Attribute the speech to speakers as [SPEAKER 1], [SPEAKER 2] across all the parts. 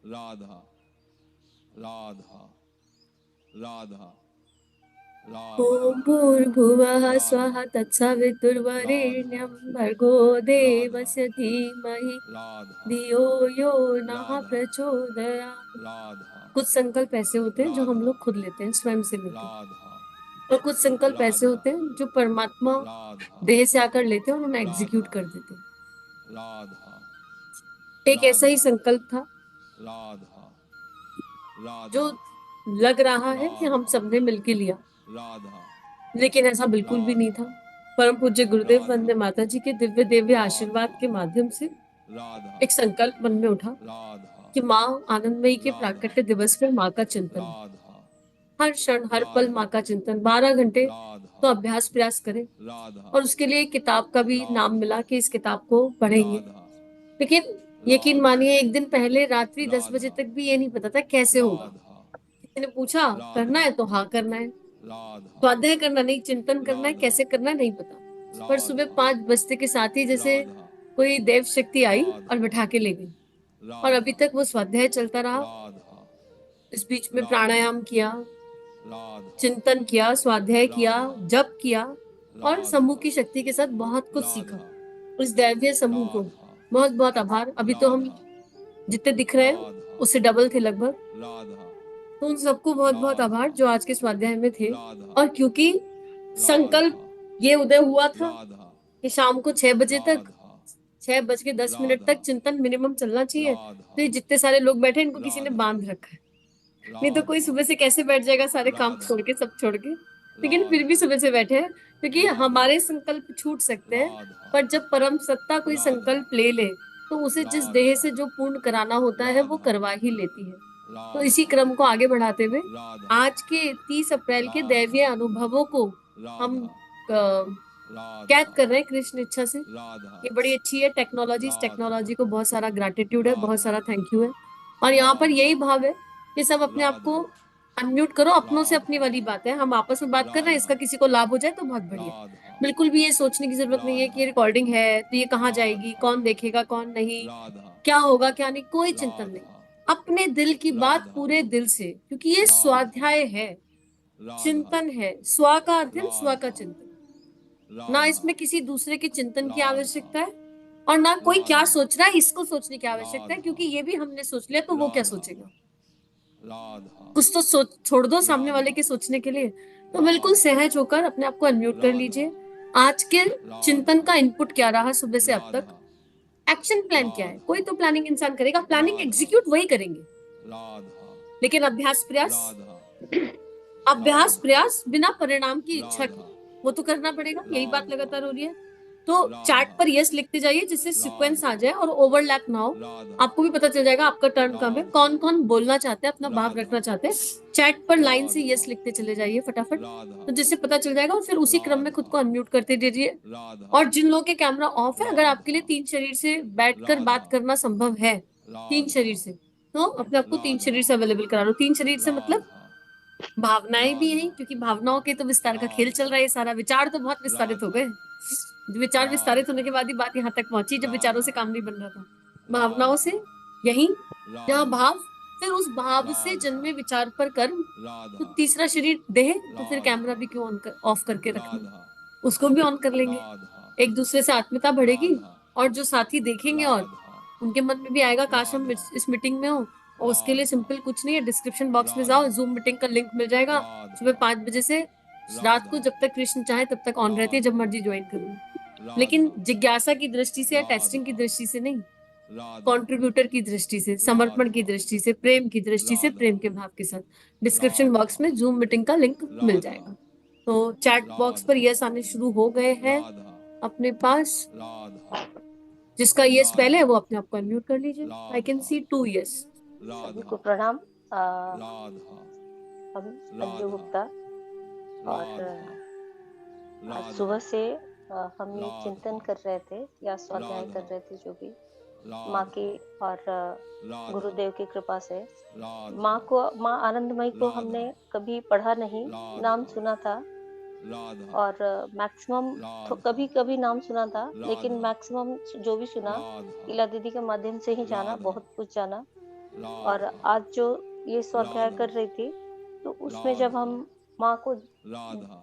[SPEAKER 1] राधा राधा राधा
[SPEAKER 2] ओम भूर्भुवः स्वः तत्सवितुर्वरेण्यं भर्गो देवस्य धीमहि धियो यो नः प्रचोदयात्। कुछ संकल्प ऐसे होते हैं जो हम लोग खुद लेते हैं स्वयं से लेते हैं, और कुछ संकल्प ऐसे होते हैं जो परमात्मा देह से आकर लेते हैं और उन्हें एग्जीक्यूट कर देते हैं। एक ऐसा ही संकल्प था जो लग रहा है कि हम सबने मिलके लिया, लेकिन ऐसा बिल्कुल भी नहीं था। परम पूज्य गुरुदेव वंदे माता जी के दिव्य दिव्य आशीर्वाद के माध्यम से एक संकल्प मन में उठा कि माँ आनंदमयी के प्राकट्य दिवस पर माँ का चिंतन, हर क्षण हर पल माँ का चिंतन 12 घंटे तो अभ्यास प्रयास करें। और उसके लिए एक किताब का भी नाम मिला कि इस किताब को पढ़ेंगे। लेकिन यकीन मानिए, एक दिन पहले रात्रि 10 बजे तक भी ये नहीं पता था कैसे होगा। किसी ने पूछा करना है तो हाँ करना है, स्वाध्याय करना नहीं, चिंतन करना है, कैसे करना है नहीं पता। पर सुबह 5 बजते के साथ ही जैसे कोई देव शक्ति आई और बिठा के ले गई, और अभी तक वो स्वाध्याय चलता रहा। इस बीच में प्राणायाम किया, चिंतन किया, स्वाध्याय किया, जप किया, और समूह की शक्ति के साथ बहुत कुछ सीखा। उस दैवीय समूह को बहुत बहुत आभार। अभी तो हम जितने दिख रहे हैं उससे डबल थे लगभग, तो उन सबको बहुत बहुत आभार जो आज के स्वाध्याय में थे। और क्योंकि संकल्प ये उदय हुआ था कि शाम को 6 बजे तक, 6:10 तक चिंतन मिनिमम चलना चाहिए, तो ये जितने सारे लोग बैठे इनको किसी ने बांध रखा है। नहीं तो कोई सुबह से कैसे बैठ जाएगा, सारे काम छोड़ के, सब छोड़ के। लेकिन फिर भी सुबह से बैठे हैं, क्योंकि हमारे संकल्प छूट सकते हैं, पर जब परम सत्ता कोई संकल्प ले ले तो उसे जिस देह से जो पूर्ण कराना होता है वो करवा ही लेती है। तो इसी क्रम को आगे बढ़ाते हुए आज के 30 अप्रैल के दैवीय अनुभवों को हम कैद कर रहे हैं कृष्ण इच्छा से। ये बड़ी अच्छी है टेक्नोलॉजी, इस टेक्नोलॉजी को बहुत सारा ग्रैटिट्यूड है, बहुत सारा थैंक यू है। और यहाँ पर यही भाव है कि सब अपने आप को अनम्यूट करो, अपनों से अपनी वाली बात है, हम आपस में बात कर रहे हैं, इसका किसी को लाभ हो जाए तो बहुत बढ़िया। बिल्कुल भी ये सोचने की जरूरत नहीं है कि ये रिकॉर्डिंग है तो ये कहाँ जाएगी, कौन देखेगा कौन नहीं, क्या होगा क्या नहीं, कोई चिंतन नहीं। अपने दिल की बात पूरे दिल से, क्योंकि ये स्वाध्याय है, चिंतन है। स्वा का अध्ययन, स्वा का चिंतन। ना इसमें किसी दूसरे के चिंतन की आवश्यकता है, और ना कोई क्या सोच रहा है इसको सोचने की आवश्यकता है, क्योंकि ये भी हमने सोच लिया तो वो क्या सोचेगा। कुछ तो सोच छोड़ दो सामने वाले के सोचने के लिए। तो बिल्कुल सहज होकर अपने आप को अनम्यूट कर लीजिए। आज के चिंतन का इनपुट क्या रहा सुबह से अब तक, एक्शन प्लान क्या है। कोई तो प्लानिंग इंसान करेगा, प्लानिंग एग्जीक्यूट वही करेंगे, लेकिन अभ्यास प्रयास, अभ्यास प्रयास बिना परिणाम की इच्छा के वो तो करना पड़ेगा। यही बात लगातार हो रही है। तो चैट पर यस लिखते जाइए जिससे सीक्वेंस आ जाए और ओवरलैप ना हो। आपको भी पता चल जाएगा आपका टर्न कब है, कौन कौन बोलना चाहते हैं, अपना भाव रखना चाहते हैं। चैट पर लाइन से यस लिखते चले जाइए फटाफट, तो जिससे पता चल जाएगा, और फिर उसी क्रम में खुद को अनम्यूट करते दीजिए। और जिन लोगों के कैमरा ऑफ है, अगर आपके लिए 3 शरीर से बैठकर बात करना संभव है, 3 शरीर से, तो अपने आप को 3 शरीर से अवेलेबल करा लो। 3 शरीर से मतलब भावनाएं भी यही, क्योंकि भावनाओं के तो विस्तार का खेल चल रहा है सारा। विचार तो बहुत विस्तारित हो गए, विचार विस्तारित होने के बाद ही बात यहाँ तक पहुंची, जब विचारों से काम नहीं बन रहा था। भावनाओं से यही, जहाँ भाव, फिर उस भाव से जन्मे विचार पर कर्म, तो तीसरा शरीर देह, तो फिर कैमरा भी क्यों ऑफ करके रखना, उसको भी ऑन कर लेंगे। एक दूसरे से आत्मीयता बढ़ेगी, और जो साथी देखेंगे और उनके मन में भी आएगा काश हम इस मीटिंग में हो। और उसके लिए सिंपल कुछ नहीं है, डिस्क्रिप्शन बॉक्स में जाओ, जूम मीटिंग का लिंक मिल जाएगा। सुबह 5 बजे से रात को जब तक कृष्ण चाहे तब तक ऑन रहती है, जब मर्जी ज्वाइन करो। लेकिन जिज्ञासा की दृष्टि से या टेस्टिंग की दृष्टि से नहीं, कंट्रीब्यूटर की दृष्टि से, समर्पण की दृष्टि से, प्रेम की दृष्टि से, प्रेम के भाव के साथ डिस्क्रिप्शन बॉक्स में जूम मीटिंग का लिंक मिल जाएगा। तो चैट बॉक्स पर यस आने शुरू हो गए हैं अपने पास। जिसका यस पहले है वो अपने आप को अनम्यूट कर लीजिए। I can see 2 yes.
[SPEAKER 3] सभी को प्रणाम। हम अंजू गुप्ता, और आज सुबह से हम ये चिंतन कर रहे थे या स्वाध्याय कर रहे थे, जो भी माँ की और गुरुदेव की कृपा से। माँ आनंदमयी को हमने कभी पढ़ा नहीं, नाम सुना था, और मैक्सिमम तो कभी कभी नाम सुना था, लेकिन मैक्सिमम जो भी सुना इला दीदी के माध्यम से ही जाना, बहुत कुछ जाना। और
[SPEAKER 1] राधा
[SPEAKER 3] आज जो ये स्वाध्याय
[SPEAKER 1] राधा
[SPEAKER 3] कर रही थी, तो उसमें जब हम
[SPEAKER 1] राधा
[SPEAKER 3] माँ को
[SPEAKER 1] राधा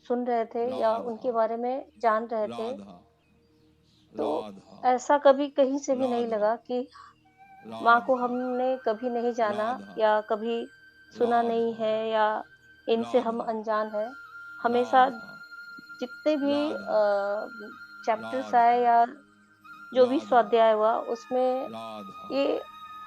[SPEAKER 3] सुन रहे थे या
[SPEAKER 1] राधा
[SPEAKER 3] उनके बारे में जान रहे थे,
[SPEAKER 1] राधा
[SPEAKER 3] तो
[SPEAKER 1] राधा
[SPEAKER 3] ऐसा कभी कहीं से भी नहीं
[SPEAKER 1] राधा
[SPEAKER 3] लगा कि माँ को
[SPEAKER 1] राधा
[SPEAKER 3] हमने कभी नहीं जाना
[SPEAKER 1] राधा
[SPEAKER 3] या कभी सुना नहीं
[SPEAKER 1] राधा
[SPEAKER 3] है या इनसे हम
[SPEAKER 1] राधा
[SPEAKER 3] अनजान हैं। हमेशा
[SPEAKER 1] राधा
[SPEAKER 3] जितने भी
[SPEAKER 1] राधा
[SPEAKER 3] चैप्टर्स
[SPEAKER 1] राधा
[SPEAKER 3] आए या जो भी
[SPEAKER 1] राधा
[SPEAKER 3] स्वाध्याय हुआ, उसमें
[SPEAKER 1] राधा
[SPEAKER 3] ये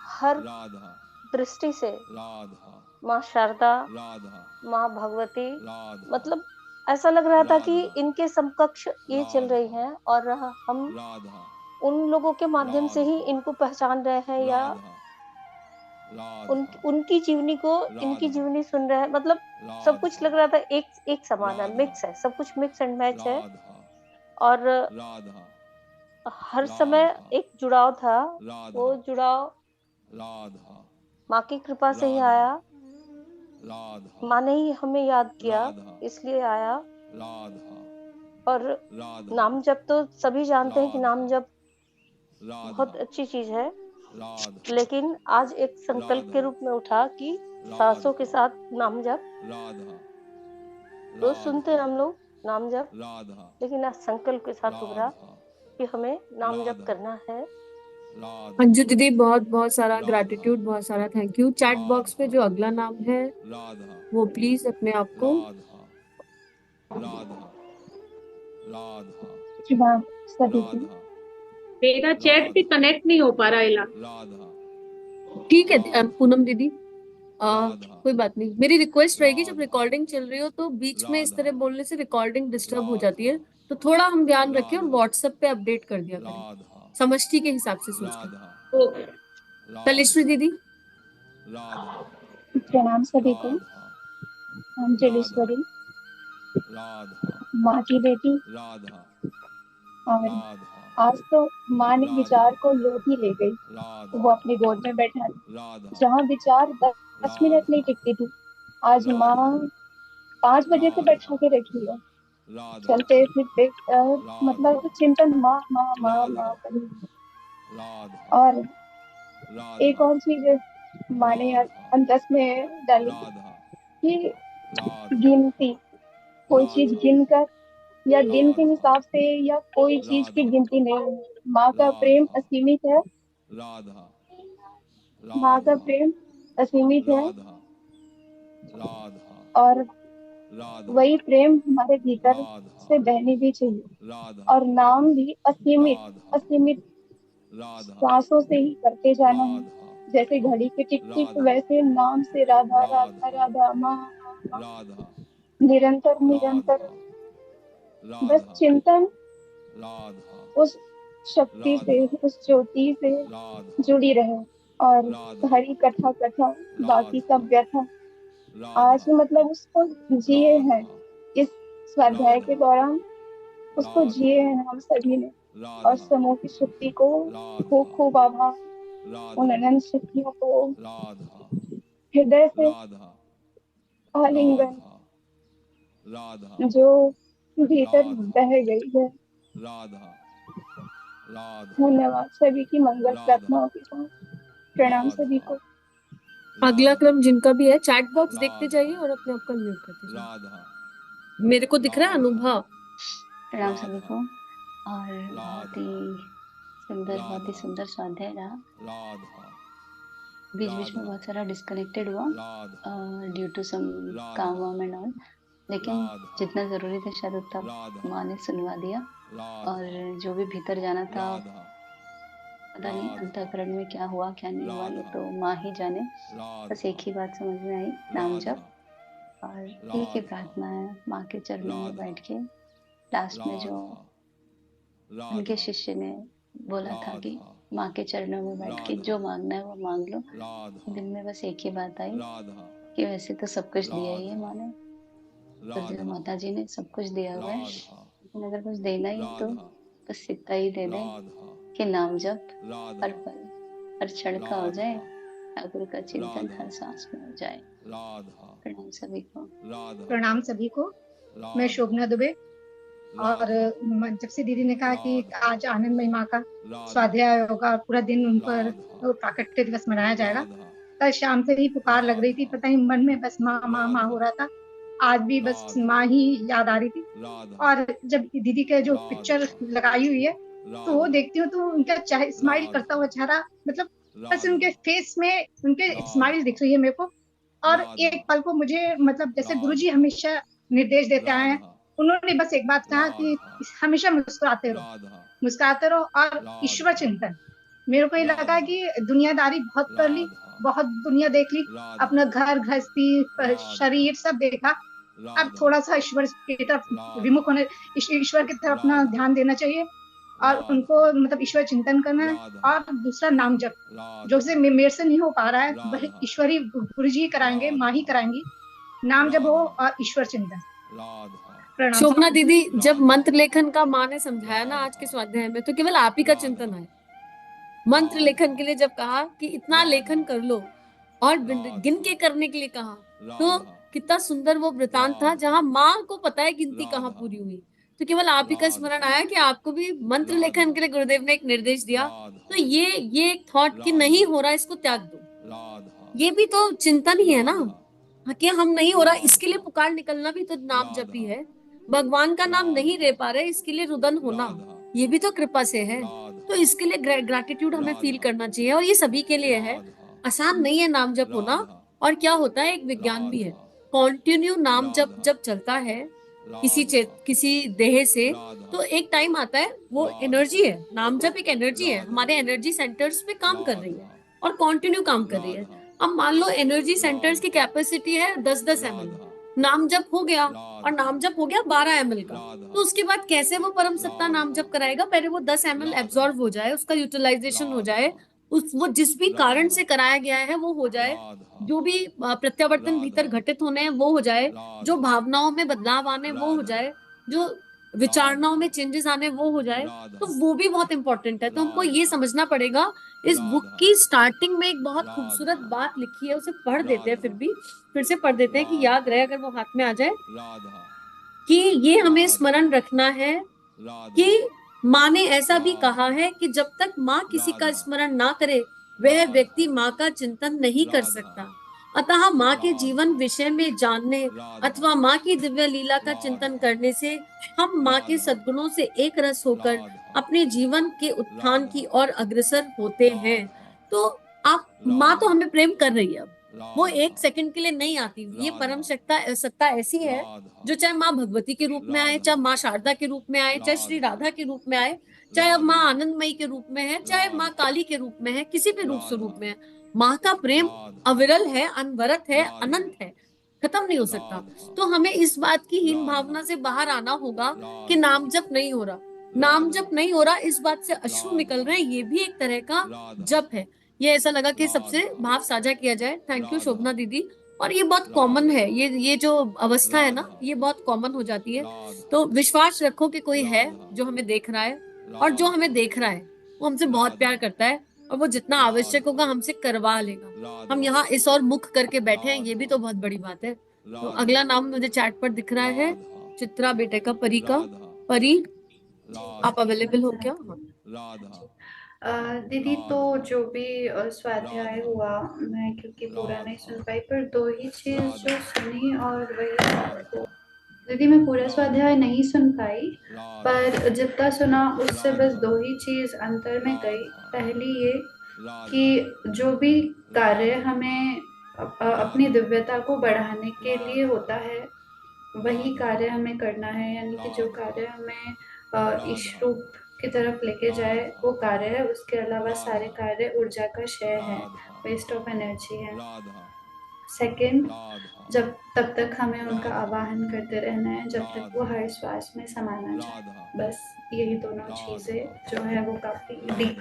[SPEAKER 3] हर
[SPEAKER 1] राधा
[SPEAKER 3] दृष्टि से
[SPEAKER 1] राधा
[SPEAKER 3] माँ शारदा,
[SPEAKER 1] राधा
[SPEAKER 3] माँ भगवती,
[SPEAKER 1] राधा
[SPEAKER 3] मतलब ऐसा लग रहा था कि
[SPEAKER 1] राधा
[SPEAKER 3] इनके समकक्ष ये चल रही
[SPEAKER 1] राधा
[SPEAKER 3] हैं और हम
[SPEAKER 1] राधा
[SPEAKER 3] उन लोगों के माध्यम से ही
[SPEAKER 1] राधा
[SPEAKER 3] इनको पहचान रहे हैं या
[SPEAKER 1] राधा राधा
[SPEAKER 3] उनकी जीवनी को इनकी
[SPEAKER 1] राधा
[SPEAKER 3] जीवनी सुन रहे हैं। मतलब सब कुछ
[SPEAKER 1] राधा
[SPEAKER 3] लग रहा था एक एक समान है,
[SPEAKER 1] राधा
[SPEAKER 3] मिक्स है, सब कुछ मिक्स एंड मैच है
[SPEAKER 1] राधा
[SPEAKER 3] और
[SPEAKER 1] राधा
[SPEAKER 3] हर समय
[SPEAKER 1] राधा
[SPEAKER 3] एक जुड़ाव था।
[SPEAKER 1] राधा
[SPEAKER 3] वो जुड़ाव
[SPEAKER 1] राधा
[SPEAKER 3] माँ की कृपा से ही
[SPEAKER 1] राधा
[SPEAKER 3] आया।
[SPEAKER 1] राधा
[SPEAKER 3] माँ ने ही हमें याद किया,
[SPEAKER 1] राधा
[SPEAKER 3] इसलिए आया।
[SPEAKER 1] राधा
[SPEAKER 3] और
[SPEAKER 1] राधा
[SPEAKER 3] नाम जप तो सभी जानते हैं कि नाम
[SPEAKER 1] राधा
[SPEAKER 3] जप
[SPEAKER 1] राधा
[SPEAKER 3] बहुत अच्छी चीज है,
[SPEAKER 1] राधा
[SPEAKER 3] लेकिन आज एक संकल्प के
[SPEAKER 1] राधा
[SPEAKER 3] रूप में उठा कि सांसों के
[SPEAKER 1] राधा
[SPEAKER 3] साथ नाम जप।
[SPEAKER 1] राधा
[SPEAKER 3] रोज सुनते हैं
[SPEAKER 1] राधा
[SPEAKER 3] हम लोग नाम जप,
[SPEAKER 1] राधा
[SPEAKER 3] लेकिन आज संकल्प के साथ उभरा
[SPEAKER 1] राधा
[SPEAKER 3] कि हमें नाम जप
[SPEAKER 1] राधा
[SPEAKER 3] करना है।
[SPEAKER 1] राधा
[SPEAKER 2] अंजू दीदी, बहुत बहुत सारा
[SPEAKER 1] राधा
[SPEAKER 2] ग्रैटिट्यूड, बहुत सारा थैंक यू। चैट बॉक्स पे
[SPEAKER 1] राधा
[SPEAKER 2] जो अगला नाम है
[SPEAKER 1] राधा
[SPEAKER 2] वो प्लीज अपने आप को
[SPEAKER 1] राधा राधा राधा
[SPEAKER 4] शुभाम सभी को।
[SPEAKER 1] राधा
[SPEAKER 5] मेरा चैट भी
[SPEAKER 1] राधा
[SPEAKER 5] कनेक्ट नहीं हो पा रहा इला।
[SPEAKER 1] राधा
[SPEAKER 2] ठीक है।
[SPEAKER 1] राधा
[SPEAKER 2] पूनम दीदी,
[SPEAKER 1] राधा
[SPEAKER 2] कोई बात नहीं, मेरी रिक्वेस्ट रहेगी जब
[SPEAKER 1] राधा
[SPEAKER 2] रिकॉर्डिंग चल रही हो तो बीच में इस
[SPEAKER 1] राधा
[SPEAKER 2] तरह बोलने से रिकॉर्डिंग डिस्टर्ब हो जाती
[SPEAKER 1] राधा
[SPEAKER 2] है, तो थोड़ा हम ध्यान रखें और
[SPEAKER 1] राधा
[SPEAKER 2] व्हाट्सएप पे अपडेट कर दिया करें,
[SPEAKER 1] राधा
[SPEAKER 2] समष्टि के हिसाब से सोचकर।
[SPEAKER 1] राधा
[SPEAKER 5] ओके।
[SPEAKER 2] तलेश्वरी
[SPEAKER 1] राधा
[SPEAKER 2] दीदी,
[SPEAKER 1] राधा
[SPEAKER 4] प्रणाम सभी को।
[SPEAKER 1] राधा
[SPEAKER 4] हम
[SPEAKER 1] राधा
[SPEAKER 4] जलेश्वरी
[SPEAKER 1] राधा
[SPEAKER 4] माँ की बेटी,
[SPEAKER 1] राधा
[SPEAKER 4] और
[SPEAKER 1] राधा
[SPEAKER 4] आज तो माँ ने
[SPEAKER 1] राधा
[SPEAKER 4] विचार को लोट ही ले गई।
[SPEAKER 1] राधा
[SPEAKER 4] वो अपनी गोद में बैठा ली।
[SPEAKER 1] राधा
[SPEAKER 4] जहाँ विचार 10 मिनट नहीं टिकती थी, आज माँ 5 बजे से बैठा के रखी है।
[SPEAKER 1] राधा
[SPEAKER 4] चलते फिरते मतलब चिंतन माँ माँ माँ माँ करी।
[SPEAKER 1] राधा
[SPEAKER 4] और एक
[SPEAKER 1] राधा
[SPEAKER 4] और चीज है, माँ ने अंतस में डाली
[SPEAKER 1] राधा
[SPEAKER 4] कि
[SPEAKER 1] राधा
[SPEAKER 4] गिनती, कोई चीज गिनकर या दिन के हिसाब से या कोई चीज की गिनती नहीं है। माँ का प्रेम असीमित है।
[SPEAKER 1] राधा
[SPEAKER 4] माँ का प्रेम असीमित है
[SPEAKER 1] राधा राधा
[SPEAKER 4] और
[SPEAKER 1] राधा
[SPEAKER 4] वही प्रेम हमारे भीतर
[SPEAKER 1] राधा
[SPEAKER 4] से बहनी भी चाहिए।
[SPEAKER 1] राधा
[SPEAKER 4] और नाम भी असीमित
[SPEAKER 1] राधा
[SPEAKER 4] असीमित
[SPEAKER 1] राधा
[SPEAKER 4] श्वासों से ही करते जाना है।
[SPEAKER 1] राधा
[SPEAKER 4] जैसे घड़ी के टिक टिक,
[SPEAKER 1] राधा
[SPEAKER 4] वैसे नाम से राधा राधा
[SPEAKER 1] राधा
[SPEAKER 4] राधा माँ माँ माँ,
[SPEAKER 1] राधा
[SPEAKER 4] निरंतर निरंतर बस
[SPEAKER 1] राधा
[SPEAKER 4] चिंतन
[SPEAKER 1] राधा
[SPEAKER 4] उस शक्ति से, उस ज्योति से
[SPEAKER 1] राधा
[SPEAKER 4] जुड़ी रहे। और
[SPEAKER 1] राधा
[SPEAKER 4] हरी कथा कथा बाकी सब व्यथा आज
[SPEAKER 1] राधा
[SPEAKER 4] मतलब उसको जिए हैं। इस स्वाध्याय के दौरान उसको
[SPEAKER 1] राधा
[SPEAKER 4] जिए हैं हम सभी ने। और
[SPEAKER 1] राधा
[SPEAKER 4] समूह की शक्ति को खूब खूब आभार, उन अनंत शक्तियों को
[SPEAKER 1] राधा
[SPEAKER 4] हृदय से
[SPEAKER 1] राधा
[SPEAKER 4] आलिंगन
[SPEAKER 1] राधा
[SPEAKER 4] जो भीतर बह गई है।
[SPEAKER 1] राधा राधा
[SPEAKER 4] धन्यवाद सभी की मंगल प्रार्थनाओं के साथ। प्रणाम सभी को।
[SPEAKER 2] अगला क्रम जिनका भी है चैट बॉक्स देखते जाइए और अपने आप को म्यूट करते जाइए।
[SPEAKER 1] राधा
[SPEAKER 2] मेरे को दिख रहा है अनुभव।
[SPEAKER 6] प्रणाम सभी को। और बहुत ही सुंदर स्वाध्याय रहा।
[SPEAKER 1] राधा
[SPEAKER 6] बीच बीच में बहुत सारा डिस्कनेक्टेड हुआ ड्यू टू सम काम वाम एंड ऑल, लेकिन जितना जरूरी था शायद उतना माँ ने सुनवा दिया। और जो भी भीतर जाना था, पता नहीं अंतःकरण में क्या हुआ क्या नहीं हुआ, ये तो माँ ही जाने। बस एक ही बात समझ में आई, नाम जप और एक ही प्रार्थना है, माँ के चरणों में बैठ के। लास्ट में जो उनके शिष्य ने बोला था कि माँ के चरणों में बैठ के जो मांगना है वो मांग लो, दिल में बस एक ही बात आई कि वैसे तो सब कुछ दिया ही है माँ ने, गुरुदेव माता जी ने सब कुछ दिया हुआ है, लेकिन अगर कुछ देना ही तो बस इतना ही दे दें कि नाम जप हर पल हर क्षण का हो जाए, ठाकुर का चिंतन हर सांस में हो जाए। प्रणाम सभी को।
[SPEAKER 4] प्रणाम सभी को। मैं शोभना दुबे
[SPEAKER 7] और जब से दीदी ने कहा कि आज आनंदमयी माँ का स्वाध्याय होगा और पूरा दिन उन पर प्राकट्य दिवस मनाया जाएगा, कल शाम से ही पुकार लग रही थी, पता ही मन में बस माँ माँ माँ हो रहा था। आज भी बस माँ ही याद आ रही थी। और जब दीदी का जो पिक्चर लगाई हुई है तो वो देखती हूँ तो उनका स्माइल करता हुआ चेहरा, मतलब बस उनके फेस में उनके स्माइल दिख रही है मेरे को। और एक पल को मुझे, मतलब जैसे गुरुजी हमेशा निर्देश देते आए हैं, उन्होंने बस एक बात कहा कि हमेशा मुस्कुराते रहो और ईश्वर चिंतन। मेरे को ये लगा कि दुनियादारी बहुत कर ली, बहुत दुनिया देख ली, अपना घर गृहस्थी शरीर सब देखा, अब थोड़ा सा ईश्वर की तरफ विमुख होने, ईश्वर की तरफ अपना ध्यान देना चाहिए और उनको मतलब ईश्वर चिंतन करना है। और दूसरा नाम जप, जो से मेरे से नहीं हो पा रहा है, वही ईश्वरी गुरु जी कराएंगे, माँ ही कराएंगी। नाम जप हो और ईश्वर चिंतन। प्रणाम।
[SPEAKER 2] शोभना दीदी, जब मंत्र लेखन का माँ ने समझाया ना आज के स्वाध्याय में, तो केवल आप ही का चिंतन है। मंत्र लेखन के लिए जब कहा कि इतना लेखन कर लो और गिन के करने के लिए कहा, तो कितना सुंदर वो वृतांत था जहां माँ को पता है गिनती कहाँ पूरी हुई। तो केवल आप ही का स्मरण आया कि आपको भी मंत्र लेखन के लिए गुरुदेव ने एक निर्देश दिया। तो ये एक थॉट कि नहीं हो रहा, इसको त्याग दो, ये भी तो चिंतन ही है ना, कि हम नहीं हो रहा, इसके लिए पुकार निकलना भी तो नाम जप ही है। भगवान का नाम नहीं ले पा रहे, इसके लिए रुदन होना, ये भी तो कृपा से है। तो इसके लिए ग्रैटिट्यूड हमें फील करना चाहिए, और ये सभी के लिए है। आसान नहीं है नाम जप होना। और क्या होता है, एक विज्ञान भी है। कॉन्टिन्यू नाम जप जब चलता है किसी देह से, तो एक टाइम आता है, वो एनर्जी है, नाम जप एक एनर्जी है, हमारे एनर्जी सेंटर्स पे काम कर रही है और कॉन्टिन्यू काम कर रही है। अब मान लो एनर्जी सेंटर्स की कैपेसिटी है 10-10 ml, नाम जप हो गया और नाम जप हो गया 12 ml का, तो उसके बाद कैसे वो परम सत्ता नाम जप कराएगा? पहले वो 10 ml एब्जॉर्ब हो जाए, उसका यूटिलाइजेशन हो जाए, वो जिस भी कारण से कराया गया है वो हो जाए, जो भी प्रत्यावर्तन भीतर घटित होने हैं वो हो जाए, जो भावनाओं में बदलाव आने वो हो जाए, जो विचारणाओं में चेंजेस आने वो हो जाए, तो वो भी बहुत इंपॉर्टेंट है। तो हमको ये समझना पड़ेगा। इस बुक की स्टार्टिंग में एक बहुत खूबसूरत बात लिखी है, उसे पढ़ देते हैं, फिर से पढ़ देते हैं कि याद रहे, अगर वो हाथ में आ जाए, कि ये हमें स्मरण रखना है कि माँ ने ऐसा भी कहा है कि जब तक माँ किसी का स्मरण ना करे, वह व्यक्ति माँ का चिंतन नहीं कर सकता। अतः माँ के जीवन विषय में जानने अथवा माँ की दिव्य लीला का चिंतन करने से हम माँ के सद्गुणों से एक रस होकर अपने जीवन के उत्थान की ओर अग्रसर होते हैं। तो आप, माँ तो हमें प्रेम कर रही है, अब वो एक सेकंड के लिए नहीं आती। ये परम सत्ता ऐसी है जो चाहे माँ भगवती के रूप में आए, चाहे माँ शारदा के रूप में आए, चाहे श्री राधा के रूप में आए, चाहे अब माँ आनंदमयी के रूप में है, चाहे माँ काली के रूप में है, किसी भी स्वरूप में है, माँ का प्रेम अविरल है, अनवरत है, अनंत है, खत्म नहीं हो सकता। तो हमें इस बात की हीन भावना से बाहर आना होगा कि नाम जप नहीं हो रहा, नाम जप नहीं हो रहा, इस बात से अश्रु निकल रहे हैं, ये भी एक तरह का जप है। ये ऐसा लगा कि सबसे भाव साझा किया जाए। थैंक यू शोभना दीदी। और ये बहुत कॉमन है, ये जो अवस्था है ना, ये बहुत कॉमन हो जाती है। तो विश्वास रखो कि कोई है जो हमें देख रहा है, और जो हमें देख रहा है वो हमसे बहुत प्यार करता है, और वो जितना आवश्यक होगा हमसे करवा लेगा। हम यहाँ इस और मुख करके बैठे हैं, ये भी तो बहुत बड़ी बात है। तो अगला नाम मुझे चैट पर दिख रहा है, चित्रा बेटे का, परी का। परी, आप अवेलेबल हो क्या?
[SPEAKER 8] दीदी, तो जो भी स्वाध्याय हुआ, मैं क्योंकि पूरा नहीं सुन पाई, पर 2 ही चीज जो सुनी, और वही दीदी, मैं पूरा स्वाध्याय नहीं सुन पाई, पर जितना सुना उससे बस 2 ही चीज अंतर में गई। पहली ये कि जो भी कार्य हमें अपनी दिव्यता को बढ़ाने के लिए होता है, वही कार्य हमें करना है। यानी कि जो कार्य हमें ईश रूप की तरफ लेके जाए वो कार्य है, उसके अलावा सारे कार्य ऊर्जा का क्षय है, वेस्ट ऑफ एनर्जी है। सेकंड, तब तक हमें उनका आवाहन करते रहना है जब तक वो हर श्वास में समाना चाहे। बस यही दोनों चीजें जो है वो काफी डीप।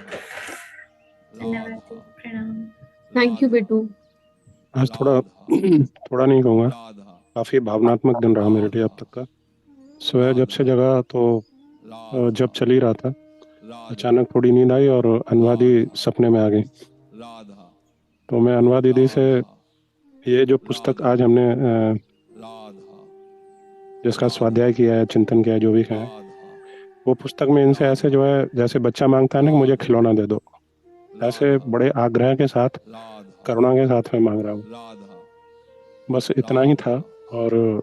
[SPEAKER 8] धन्यवाद, प्रणाम।
[SPEAKER 2] थैंक यू बेटू।
[SPEAKER 9] आज थोड़ा नहीं कहूँगा, काफी भावनात्मक दिन रहा मेरे लिए अब तक का। सुबह जब से जगा तो जब चल ही रहा था, अचानक थोड़ी नींद आई और अनुवादी सपने में आ गई। तो मैं अनुवादी दीदी से ये जो पुस्तक आज हमने जिसका स्वाध्याय किया है, चिंतन किया है, जो भी है, वो पुस्तक में इनसे ऐसे जो है जैसे बच्चा मांगता है ना कि मुझे खिलौना दे दो, ऐसे बड़े आग्रह के साथ करुणा के साथ मैं मांग रहा हूँ। बस इतना ही था और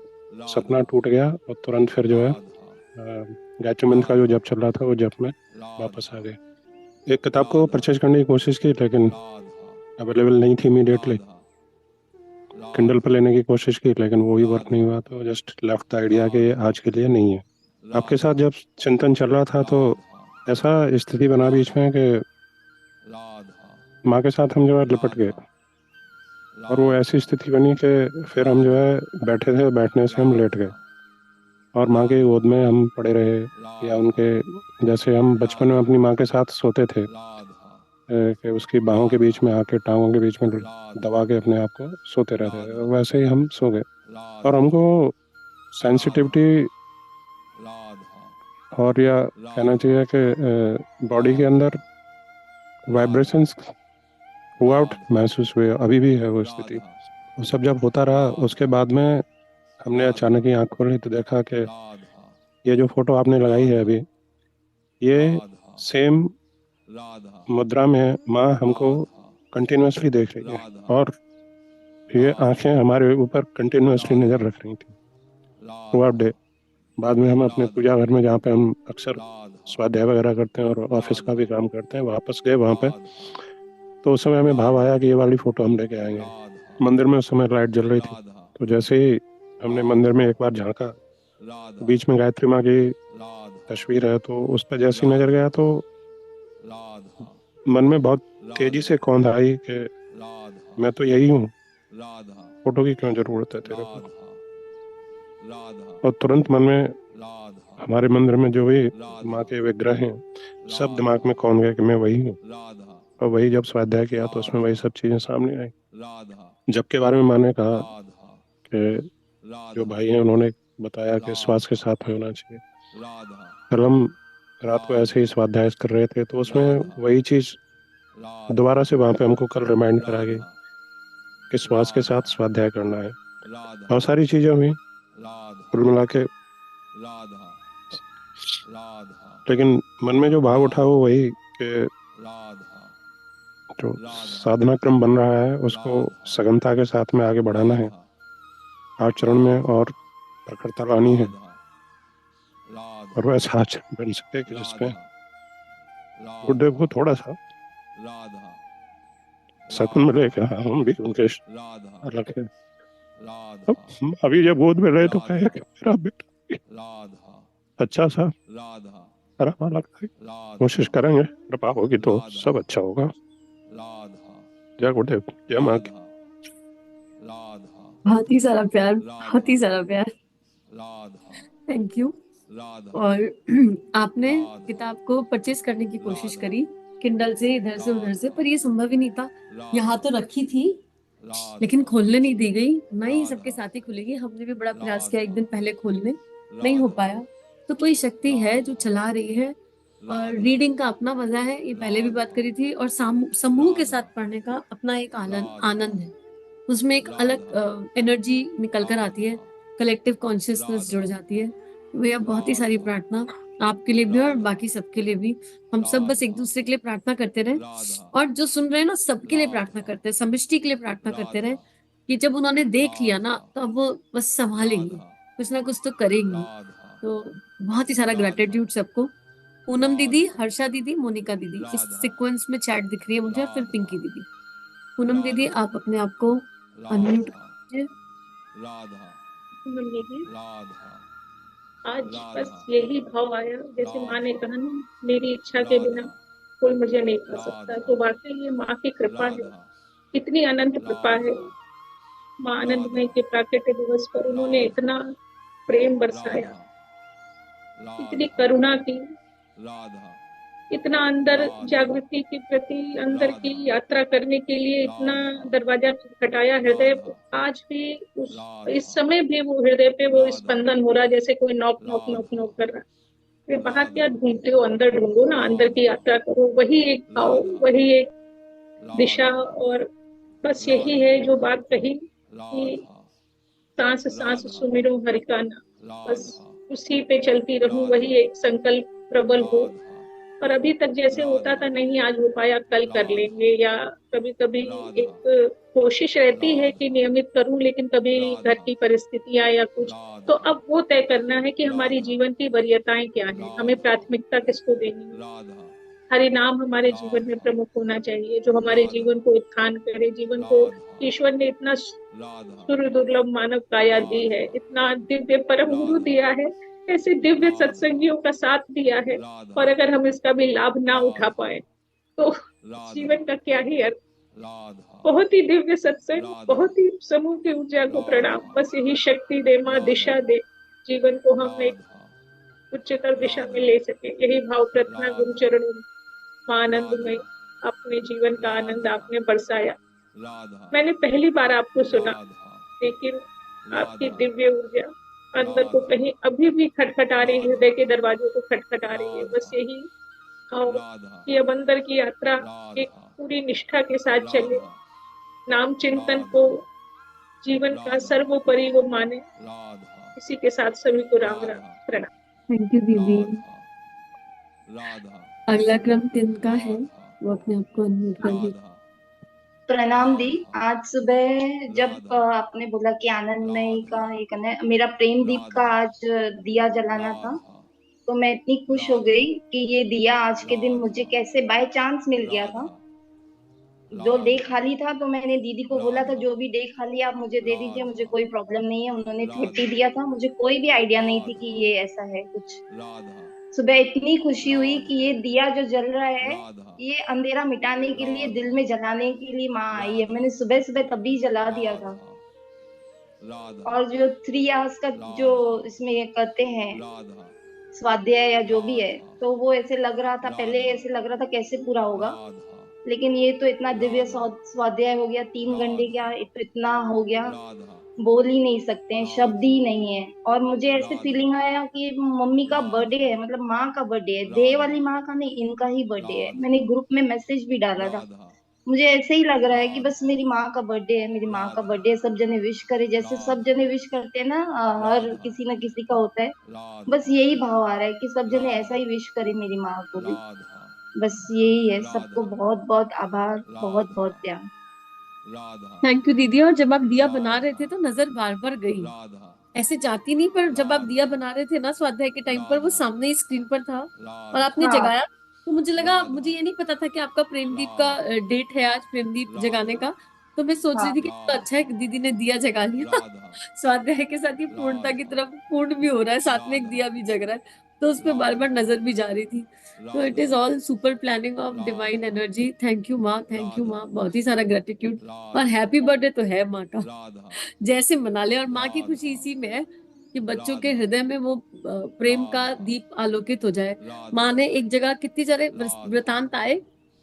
[SPEAKER 9] सपना टूट गया और तुरंत फिर जो है गायत्री मंत्र का जो जप चल रहा था वो जप में वापस आ गए। एक किताब को परचेज करने की कोशिश की लेकिन अवेलेबल नहीं थी इमीडिएटली। किंडल पर लेने की कोशिश की लेकिन वो भी वर्क नहीं हुआ, तो जस्ट लेफ्ट द आइडिया कि ये आज के लिए नहीं है। आपके साथ जब चिंतन चल रहा था तो ऐसा स्थिति बना बीच में कि माँ के साथ हम जो है लिपट गए और वो ऐसी स्थिति बनी कि फिर हम जो है बैठे थे, बैठने से हम लेट गए और माँ के गोद में हम पड़े रहे, या उनके जैसे हम बचपन में अपनी माँ के साथ सोते थे कि उसकी बाहों के बीच में आके, टांगों के बीच में दबा के अपने आप को सोते रहते थे, वैसे ही हम सो गए। और हमको सेंसिटिविटी और या कहना चाहिए कि बॉडी के अंदर वाइब्रेशंस थ्रूआउट महसूस हुए, अभी भी है वो स्थिति। वो सब जब होता रहा उसके बाद में हमने अचानक ही आँख खोली तो देखा कि ये जो फोटो आपने लगाई है अभी, ये सेम मुद्रा में माँ हमको कंटिन्यूसली देख रही है और ये आंखें हमारे ऊपर कंटिन्यूसली नज़र रख रही थी थ्रूआउट डे। बाद में हम अपने पूजा घर में, जहाँ पे हम अक्सर स्वाध्याय वगैरह करते हैं और ऑफिस का भी काम करते हैं, वापस गए वहाँ पे, तो उस समय हमें भाव आया कि ये वाली फ़ोटो हम लेके आएंगे। मंदिर में उस समय लाइट जल रही थी, तो जैसे ही हमने मंदिर में एक बार झांका, तो बीच में गायत्री माँ की तस्वीर है, तो उस पर जैसी नज़र गया तो मन में बहुत तेजी से कौंध आई कि मैं तो यही हूँ, फोटो की क्यों जरूरत है तेरे को। और तुरंत मन में हमारे मंदिर में जो भी माँ के विग्रह हैं सब दिमाग में कौन गया कि मैं वही हूँ। और वही जब स्वाध्याय किया तो उसमें वही सब चीजें सामने आई। जब के बारे में माँ ने कहा कि जो भाई हैं उन्होंने बताया कि श्वास के साथ में होना चाहिए। कल हम रात को ऐसे ही स्वाध्याय कर रहे थे तो उसमें वही चीज दोबारा से वहाँ पे हमको कल रिमाइंड करा गई कि श्वास के साथ स्वाध्याय करना है। बहुत सारी चीजें हुई कुल मिला के, लेकिन मन में जो भाव उठा वो वही कि जो साधना क्रम बन रहा है उसको सघनता के साथ में आगे बढ़ाना है, आचरण में और प्रखरता लानी है, और वैसा आचरण बन सके कि जिसमें गुरुदेव को थोड़ा सा सकून मिले कि हाँ हम भी उनके अलग है। अब अभी जब गोद में रहे तो कहे कि मेरा बेटा अच्छा सा हरा लगता है, कोशिश करेंगे, कृपा होगी तो सब अच्छा होगा। जय गुरुदेव, जय माँ की।
[SPEAKER 2] बहुत ही सारा प्यार, बहुत ही सारा प्यार, थैंक यू। और आपने किताब को परचेज करने की कोशिश करी किंडल से, इधर से उधर से, पर ये संभव ही नहीं था। यहाँ तो रखी थी लेकिन खोलने नहीं दी गई, ना ही सबके साथ ही खुलेगी। हमने भी बड़ा प्रयास किया एक दिन पहले खोलने, नहीं हो पाया। तो कोई शक्ति है जो चला रही है, और रीडिंग का अपना मजा है, ये पहले भी बात करी थी, और समूह के साथ पढ़ने का अपना एक आनंद है। उसमें एक अलग एनर्जी निकल कर आती है, कलेक्टिव कॉन्शियसनेस जुड़ जाती है। भैया बहुत ही सारी प्रार्थना आपके लिए भी और बाकी सबके लिए भी। हम सब बस एक दूसरे के लिए प्रार्थना करते रहे, और जो सुन रहे हैं ना सबके लिए प्रार्थना करते हैं, समष्टि के लिए प्रार्थना करते रहे कि जब उन्होंने देख लिया ना तो अब वो बस संभालेंगे, कुछ ना कुछ तो करेंगे। तो बहुत ही सारा ग्रेटिट्यूड सबको। पूनम दीदी, हर्षा दीदी, मोनिका दीदी, इस सीक्वेंस में चैट दिख रही है मुझे, और फिर पिंकी दीदी। पूनम दीदी आप अपने आप को अनम्यूट कीजिए।
[SPEAKER 5] आज बस यही भाव आया, जैसे माँ ने कहा ना, मेरी इच्छा के बिना कोई मुझे नहीं पा सकता। तो वाकई ये माँ की कृपा है, इतनी अनंत कृपा है। माँ आनंदमय के प्राकट्य दिवस पर उन्होंने इतना प्रेम बरसाया, इतनी करुणा की, इतना अंदर जागृति के प्रति अंदर की यात्रा करने के लिए इतना दरवाजा खटखटाया हृदय। आज भी इस समय भी वो हृदय पे वो स्पंदन हो रहा, जैसे कोई नॉक नॉक नॉक नॉक कर रहा। वे बाहर क्या ढूंढते हो, अंदर ढूंढो ना, अंदर की यात्रा करो। वही एक भाव, वही एक दिशा, और बस यही है जो बात कही कि सांस सांस सुमिरो हरि का नाम, बस उसी पे चलती रहूं। वही एक संकल्प प्रबल हो। और अभी तक जैसे होता था, नहीं आज हो पाया कल कर लेंगे, या कभी कभी एक कोशिश रहती है कि नियमित करूं, लेकिन कभी घर की परिस्थितियां या कुछ, तो अब वो तय करना है कि हमारी जीवन की वरीयताएं क्या है, हमें प्राथमिकता किसको देनी है। हरि नाम हमारे जीवन में प्रमुख होना चाहिए, जो हमारे जीवन को उत्थान करे। जीवन को ईश्वर ने इतना सुर दुर्लभ मानव काया दी है, इतना दिव्य परम गुरु दिया है, ऐसे दिव्य सत्संगियों का साथ दिया है, और अगर हम इसका भी लाभ ना उठा पाए तो जीवन का क्या ही अर्थ। बहुत ही दिव्य सत्संग, बहुत ही समूह की ऊर्जा को प्रणाम। बस यही शक्ति दे माँ, दिशा दे, जीवन को हम एक उच्चतर दिशा में ले सके। यही भाव प्रार्थना गुरु चरणों में। माँ आनंदमय, अपने जीवन का आनंद आपने बरसाया। मैंने पहली बार आपको सुना, लेकिन आपकी दिव्य ऊर्जा अंदर को कहीं अभी भी खटखटा रही है, हृदय के दरवाजों को खटखटा रही है। बस यही कि अब अंदर की यात्रा एक पूरी निष्ठा के साथ चले, नाम चिंतन को जीवन का सर्वोपरि वो माने। इसी के साथ सभी को राम राम प्रणाम।
[SPEAKER 2] थैंक यू दीदी। अगला क्रम तिनका है, वो अपने आप को अनम्यूट कर लीजिए।
[SPEAKER 10] प्रणाम दी। आज सुबह जब आपने बोला कि आनंदमय का ये करना है, मेरा प्रेम दीप का आज दिया जलाना था, तो मैं इतनी खुश हो गई कि ये दिया आज के दिन मुझे कैसे बाय चांस मिल गया था। जो डे खाली था तो मैंने दीदी को बोला था जो भी डे खाली आप मुझे दे दीजिए, मुझे कोई प्रॉब्लम नहीं है। उन्होंने 30 दिया था, मुझे कोई भी आइडिया नहीं थी कि ये ऐसा है कुछ। सुबह इतनी खुशी हुई कि ये दिया जो जल रहा है, ये अंधेरा मिटाने के लिए, दिल में जलाने के लिए माँ आई है। मैंने सुबह सुबह तभी जला दिया था। और जो 3 आवर्स का जो इसमें करते हैं स्वाध्याय या जो भी है, तो वो ऐसे लग रहा था, पहले ऐसे लग रहा था कैसे पूरा होगा, लेकिन ये तो इतना दिव्य स्वाध्याय हो गया, 3 घंटे क्या तो इतना हो गया, बोल ही नहीं सकते हैं, शब्द ही नहीं है। और मुझे ऐसे फीलिंग आया कि मम्मी का बर्थडे है, मतलब माँ का बर्थडे है, देव वाली माँ का नहीं, इनका ही बर्थडे है। मैंने ग्रुप में मैसेज भी डाला था। मुझे ऐसे ही लग रहा है कि बस मेरी माँ का बर्थडे है, मेरी माँ का बर्थडे है, सब जने विश करे, जैसे सब जने विश करते हैं ना, हर किसी न किसी का होता है। बस यही भाव आ रहा है कि सब जने ऐसा ही विश करे मेरी माँ को भी। बस यही है। सबको बहुत बहुत आभार, बहुत बहुत प्यार।
[SPEAKER 2] थैंक यू दीदी। और जब आप दिया बना रहे थे तो नजर बार बार गई, ऐसे जाती नहीं, पर जब आप दिया बना रहे थे ना स्वाध्याय के टाइम पर, वो सामने ही स्क्रीन पर था और आपने जगाया, तो मुझे लगा, मुझे ये नहीं पता था कि आपका प्रेमदीप का डेट है आज, प्रेमदीप जगाने का। तो मैं सोच रही थी कि तो अच्छा है कि दीदी ने दिया जगा लिया। स्वाध्याय के साथ ही पूर्णता की तरफ पूर्ण भी हो रहा है, साथ में एक दिया भी जग रहा है, तो उस पर बार बार नजर भी जा रही थी। तो it is all super planning of divine energy. Thank you माँ, थैंक यू माँ, बहुत ही सारा ग्रेटिट्यूड। और हैप्पी बर्थडे तो है माँ का, जैसे मना ले। और माँ की खुशी इसी में है कि बच्चों के हृदय में वो प्रेम का दीप आलोकित हो जाए। माँ ने एक जगह कितनी सारे वृतांत आए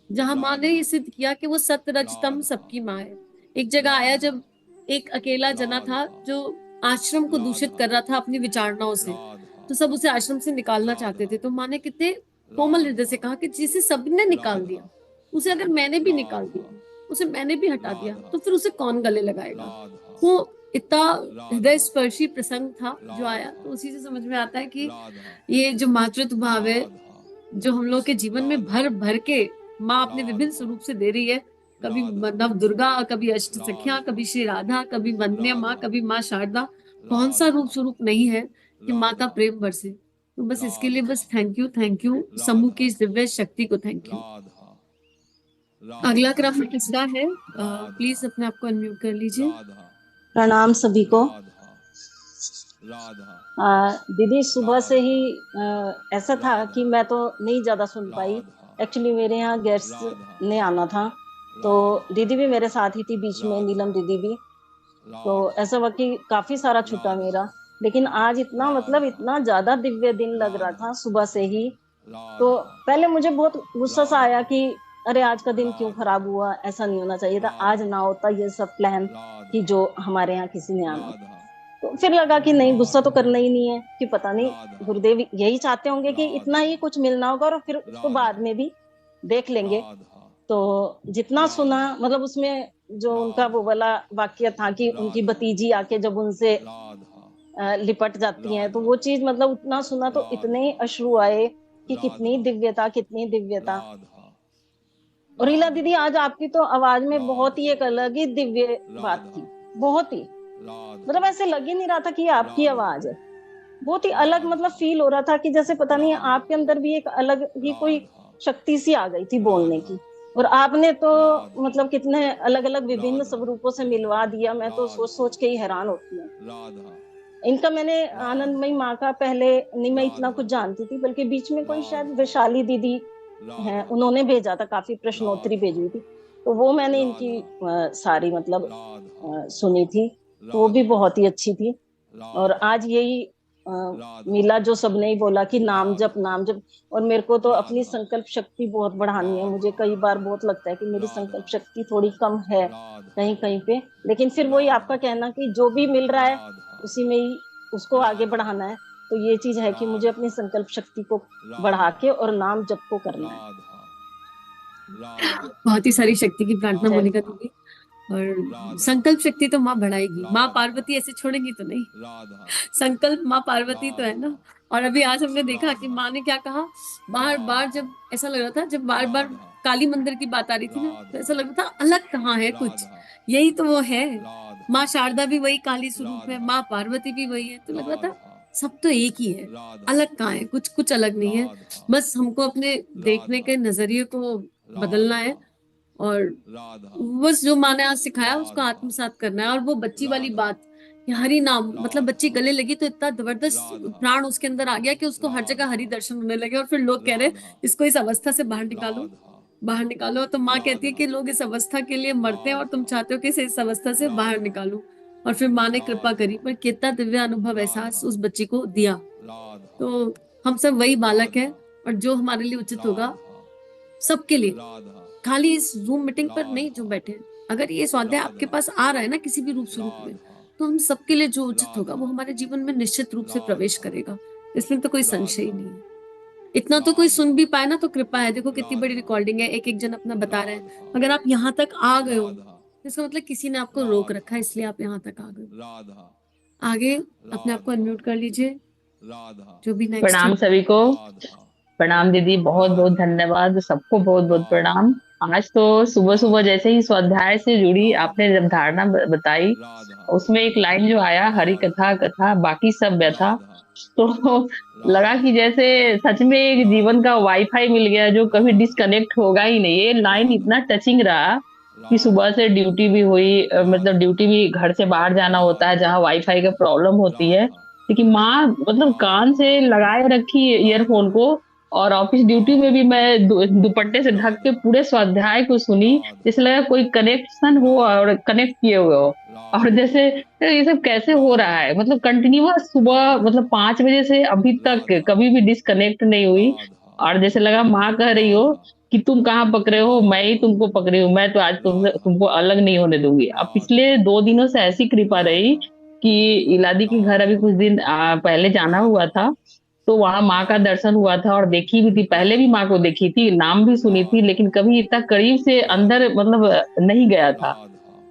[SPEAKER 2] जहां माँ ने ये सिद्ध किया कि वो सतरजतम सबकी माँ है। एक जगह आया जब एक अकेला जना था जो आश्रम को दूषित कर रहा था अपनी विचारणाओं से, तो सब उसे आश्रम से निकालना चाहते थे। तो माँ ने कितने कोमल हृदय से कहा कि जिसे सबने निकाल दिया, उसे अगर मैंने भी निकाल दिया, उसे मैंने भी हटा दिया, तो फिर उसे कौन गले लगाएगा। वो इतना हृदय स्पर्शी प्रसंग था जो आया। तो उसी से समझ में आता है कि ये जो मातृत्व भाव है जो हम लोग के जीवन में भर भर के माँ अपने विभिन्न स्वरूप से दे रही है, कभी नव दुर्गा, कभी अष्ट सखियां, कभी श्री राधा, कभी वंद्य माँ, कभी माँ शारदा, कौन सा रूप स्वरूप नहीं है कि माँ का प्रेम बरसे। तो बस इसके लिए बस थैंक यू समूह की इस दिव्य शक्ति को थैंक यू। अगला क्रम किसका है? प्लीज अपने आप को अनम्यूट कर लीजिए।
[SPEAKER 11] प्रणाम सभी को। दीदी सुबह से ही ऐसा था कि मैं तो नहीं ज्यादा सुन पाई, एक्चुअली मेरे यहाँ गेस्ट ने आना था, तो दीदी भी मेरे साथ ही थी बीच में, नीलम दीदी भी। तो ऐसा हुआ कि काफी सारा छूटा मेरा, लेकिन आज इतना मतलब इतना ज्यादा दिव्य दिन लग रहा था सुबह से ही। तो पहले मुझे बहुत गुस्सा सा आया कि अरे आज का दिन क्यों खराब हुआ, ऐसा नहीं होना चाहिए था, आज ना होता ये सब प्लान कि जो हमारे यहाँ किसी ने आना। तो फिर लगा कि नहीं, गुस्सा तो करना ही नहीं है, कि पता नहीं गुरुदेव यही चाहते होंगे कि इतना ही कुछ मिलना होगा और फिर उसको बाद में भी देख लेंगे। तो जितना सुना, मतलब उसमें जो उनका वो वाला वाक्य था कि उनकी भतीजी आके जब उनसे लिपट जाती हैं, तो वो चीज मतलब उतना सुना तो इतने अश्रु आए कि कितनी दिव्यता, कितनी दिव्यता।
[SPEAKER 1] राधा
[SPEAKER 11] और ईला दीदी, आज आपकी तो आवाज में बहुत ही एक अलग ही दिव्य बात थी, बहुत ही, मतलब ऐसे लग ही नहीं रहा था कि ये आपकी आवाज है। बहुत ही अलग मतलब फील हो रहा था कि जैसे पता नहीं आपके अंदर भी एक अलग ही कोई शक्ति सी आ गई थी बोलने की। और आपने तो मतलब कितने अलग अलग विभिन्न स्वरूपों से मिलवा दिया, मैं तो सोच सोच के ही हैरान होती हूँ। इनका मैंने आनंदमयी माँ का पहले नहीं मैं इतना कुछ जानती थी, बल्कि बीच में कोई शायद वैशाली दीदी है, उन्होंने भेजा था, काफी प्रश्नोत्तरी भेजी थी, तो वो मैंने इनकी सारी मतलब सुनी थी, तो वो भी बहुत ही अच्छी थी। और आज यही मिला जो सबने ही बोला कि नाम जप, नाम जप। और मेरे को तो अपनी संकल्प शक्ति बहुत बढ़ानी है। मुझे कई बार बहुत लगता है कि मेरी संकल्प शक्ति थोड़ी कम है कहीं कहीं पे, लेकिन फिर वही आपका कहना कि जो भी मिल रहा है उसी में ही उसको आगे बढ़ाना है। तो ये चीज है कि मुझे अपनी संकल्प शक्ति को बढ़ा के और नाम जप को करना है।
[SPEAKER 2] बहुत ही सारी शक्ति की प्रार्थना मोनिका दीदी, और संकल्प शक्ति तो माँ बढ़ाएगी। माँ पार्वती ऐसे छोड़ेंगी तो नहीं, संकल्प माँ पार्वती तो है ना। और अभी आज हमने देखा कि माँ ने क्या कहा, बार बार जब ऐसा लग रहा था, जब बार बार काली मंदिर की बात आ रही थी ना, तो ऐसा लग रहा था अलग कहाँ है कुछ, यही तो वो है। माँ शारदा भी वही काली स्वरूप है, माँ पार्वती भी वही है, तो लग रहा था सब तो एक ही है, अलग कहाँ है, कुछ कुछ अलग नहीं है। बस हमको अपने देखने के नजरिए को बदलना है, और बस जो माँ ने आज सिखाया उसको आत्मसात करना है। और वो बच्ची वाली बात कि हरि नाम, मतलब बच्ची गले लगी तो इतना जबरदस्त प्राण उसके अंदर आ गया कि उसको हर जगह हरि दर्शन होने लगे। और फिर लोग कह रहे इसको इस अवस्था से बाहर निकालो, बाहर निकालो। तो माँ कहती है कि लोग इस अवस्था के लिए मरते हैं और तुम चाहते हो कि इसे इस अवस्था से बाहर निकालो। और फिर माँ ने कृपा करी, पर कितना दिव्य अनुभव एहसास उस बच्ची को दिया। तो हम सब वही बालक है, और जो हमारे लिए उचित होगा सबके लिए, खाली इस जूम मीटिंग पर नहीं जो बैठे, अगर ये स्वाध्याय आपके पास आ रहा है ना किसी भी रूप स्वरूप में, तो हम सबके लिए जो उचित होगा वो हमारे जीवन में निश्चित रूप से प्रवेश करेगा, इसमें तो कोई संशय ही नहीं है। इतना तो कोई सुन भी पाए ना तो कृपा है। देखो कितनी बड़ी रिकॉर्डिंग है, एक एक जन अपना बता रहे हैं। अगर आप यहाँ तक आ गए हो, इसका मतलब किसी ने आपको रोक रखा है, इसलिए आप यहाँ तक आ गए। आगे अपने आप को अनम्यूट कर लीजिए, जो भी नेक्स्ट।
[SPEAKER 12] प्रणाम सभी को, प्रणाम दीदी, बहुत बहुत धन्यवाद, सबको बहुत बहुत प्रणाम। आज तो सुबह सुबह जैसे ही स्वाध्याय से जुड़ी आपने जब धारणा बताई, उसमें एक लाइन जो आया, हरि कथा कथा बाकी सब व्यथा, तो लगा कि जैसे सच में एक जीवन का वाईफाई मिल गया जो कभी डिस्कनेक्ट होगा ही नहीं। ये लाइन इतना टचिंग रहा कि सुबह से ड्यूटी भी हुई, मतलब ड्यूटी भी घर से बाहर जाना होता है जहाँ वाईफाई का प्रॉब्लम होती है, लेकिन माँ मतलब कान से लगाए रखी ईयरफोन को, और ऑफिस ड्यूटी में भी मैं दुपट्टे से ढक के पूरे स्वाध्याय को सुनी, जैसे लगा कोई कनेक्शन हो और कनेक्ट किए हुए हो। और जैसे ये सब कैसे हो रहा है, मतलब कंटिन्यूअस सुबह मतलब 5 बजे से अभी तक कभी भी डिस्कनेक्ट नहीं हुई। और जैसे लगा माँ कह रही हो कि तुम कहाँ पकड़े हो, मैं ही तुमको पकड़ी हूँ, मैं तो आज तुमको अलग नहीं होने दूंगी। अब पिछले 2 दिनों से ऐसी कृपा रही कि इलादी के घर अभी कुछ दिन पहले जाना हुआ था, तो वहां माँ का दर्शन हुआ था और देखी भी थी, पहले भी माँ को देखी थी, नाम भी सुनी थी, लेकिन कभी इतना करीब से अंदर मतलब नहीं गया था।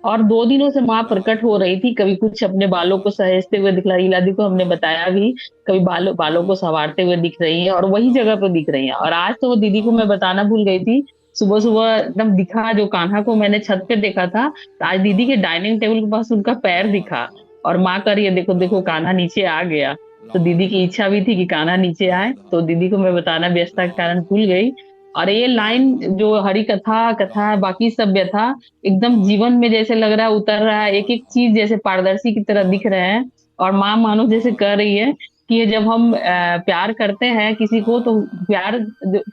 [SPEAKER 12] और 2 दिनों से माँ प्रकट हो रही थी, कभी कुछ अपने बालों को सहेजते हुए दिख रही, इलादी को हमने बताया भी, कभी बालों को संवारते हुए दिख रही है और वही जगह पे दिख रही है। और आज तो वो दीदी को मैं बताना भूल गई थी, सुबह सुबह एकदम दिखा, जो कान्हा को मैंने छत पे देखा था, तो आज दीदी के डाइनिंग टेबल के पास उनका पैर दिखा, और माँ कह रही है देखो देखो कान्हा नीचे आ गया। तो दीदी की इच्छा भी थी कि कान्हा नीचे आए, तो दीदी को मैं बताना व्यस्तता के कारण भूल गई। और ये लाइन जो हरि कथा कथा बाकी सब व्यथा एकदम जीवन में जैसे लग रहा है उतर रहा है, एक एक चीज जैसे पारदर्शी की तरह दिख रहे हैं। और माँ मानो जैसे कह रही है कि जब हम प्यार करते हैं किसी को, तो प्यार,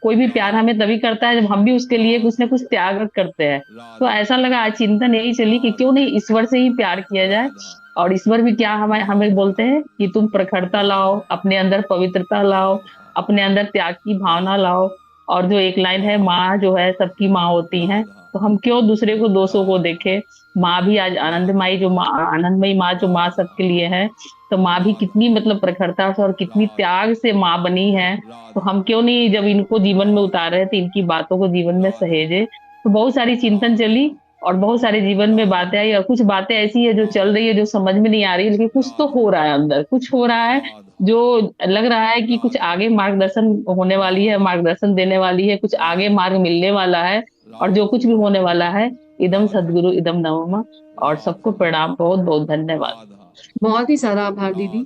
[SPEAKER 12] कोई भी प्यार हमें तभी करता है जब हम भी उसके लिए कुछ न कुछ त्याग करते हैं। तो ऐसा लगा, आज चिंतन यही चली कि क्यों नहीं ईश्वर से ही प्यार किया जाए। और ईश्वर भी क्या हमें बोलते हैं कि तुम प्रखरता लाओ, अपने अंदर पवित्रता लाओ, अपने अंदर त्याग की भावना लाओ। और जो एक लाइन है, माँ जो है सबकी माँ होती है, तो हम क्यों दूसरे को दोषों को देखें। माँ भी आज आनंदमयी माँ जो माँ सबके लिए है, तो माँ भी कितनी मतलब प्रखरता से और कितनी त्याग से माँ बनी है। तो हम क्यों नहीं, जब इनको जीवन में उतारे तो इनकी बातों को जीवन में सहेजे। तो बहुत सारी चिंतन चली, और बहुत सारे जीवन में बातें आई, और कुछ बातें ऐसी है जो चल रही है जो समझ में नहीं आ रही, लेकिन कुछ तो हो रहा है अंदर, कुछ हो रहा है जो लग रहा है कि कुछ आगे मार्गदर्शन होने वाली है, मार्गदर्शन देने वाली है, कुछ आगे मार्ग मिलने वाला है। और जो कुछ भी होने वाला है, इदम सदगुरु इदम नमः। और सबको प्रणाम, बहुत बहुत धन्यवाद।
[SPEAKER 2] बहुत ही सारा आभार दीदी।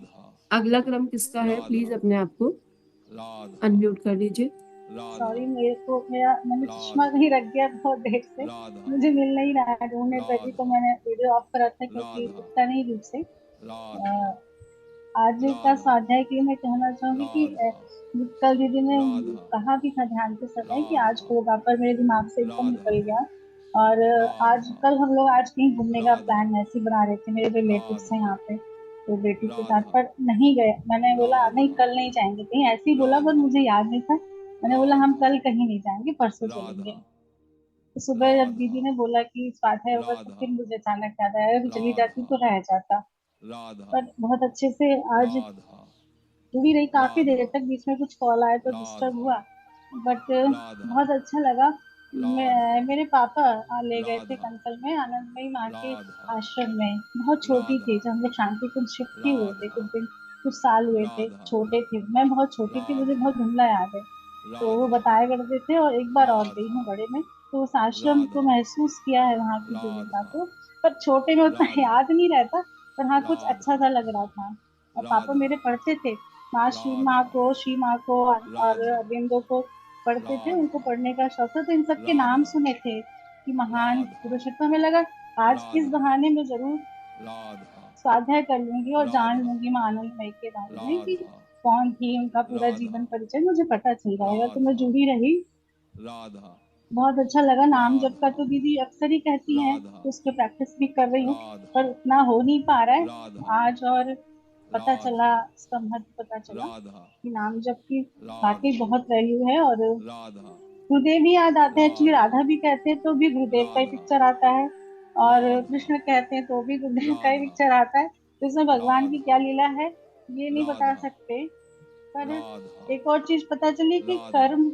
[SPEAKER 2] अगला क्रम किसका है, प्लीज अपने आप को अनम्यूट कर लीजिए।
[SPEAKER 13] सॉरी, मैंने चश्मा नहीं रख दिया बहुत देर से, मुझे मिल नहीं रहा है ढूंढने पर भी, तो मैंने वीडियो ऑफ करा था क्योंकि दिखता नहीं रूप से। आज का स्वाध्याय के लिए मैं कहना चाहूंगी कि कल दीदी ने कहा भी था ध्यान के समय कि आज होगा, पर मेरे दिमाग से एकदम निकल गया। और कल हम लोग आज कहीं घूमने का प्लान ऐसे बना रहे थे, मेरे रिलेटिव्स हैं यहाँ पे, तो बेटी के साथ, पर नहीं गए। मैंने बोला नहीं कल नहीं जाएंगे कहीं, ऐसे ही बोला, पर मुझे याद नहीं था। मैंने बोला हम कल कहीं नहीं जाएंगे, परसों चलेंगे। तो सुबह जब दीदी ने बोला कि स्वाध्याय होगा, तो फिर मुझे अचानक याद आया, अगर चली जाती तो रह जाता। पर बहुत अच्छे से आज जुड़ी रही काफी देर तक, बीच में कुछ कॉल आया तो डिस्टर्ब हुआ, बट बहुत अच्छा लगा। मेरे पापा ले गए थे कंसल में, आनंदमयी माँ के आश्रम में। बहुत छोटी थी जब हम लोग शांति कुंज शिफ्ट ही हुए थे, कुछ साल हुए थे, छोटे थे, मैं बहुत छोटी थी, मुझे बहुत धुंधला याद है। तो वो बताया करते थे, और एक बार और गई हूँ बड़े में, तो उस आश्रम को महसूस किया है, वहाँ की दिव्यता को, पर छोटे में उतना याद नहीं रहता। पर हाँ, कुछ अच्छा सा लग रहा था। और पापा मेरे पढ़ते थे, श्री माँ को और अरविंदो को पढ़ते थे, उनको पढ़ने का शौक था, तो इन सब के नाम सुने थे कि महान पुरुष। तो हमें लगा आज इस बहाने में जरूर स्वाध्याय कर लूंगी और जान लूंगी माँ आनंदमयी के बारे में कि कौन थी, उनका पूरा जीवन परिचय मुझे पता चल जाएगा। तो मैं जुड़ी रही, बहुत अच्छा लगा। नाम जप का तो दीदी अक्सर ही कहती हैं, तो उसके प्रैक्टिस भी कर रही हूँ, पर उतना हो नहीं पा रहा है आज। और पता चला, इसका महत्व पता चला कि नाम जप की वाकई बहुत वैल्यू है। और गुरुदेव भी याद आते हैं, एक्चुअली राधा भी कहते हैं तो भी गुरुदेव का ही पिक्चर आता है, और कृष्ण कहते हैं तो भी गुरुदेव का ही पिक्चर आता है। तो इसमें भगवान की क्या लीला है ये नहीं बता सकते, पर एक और चीज पता चली कि कर्म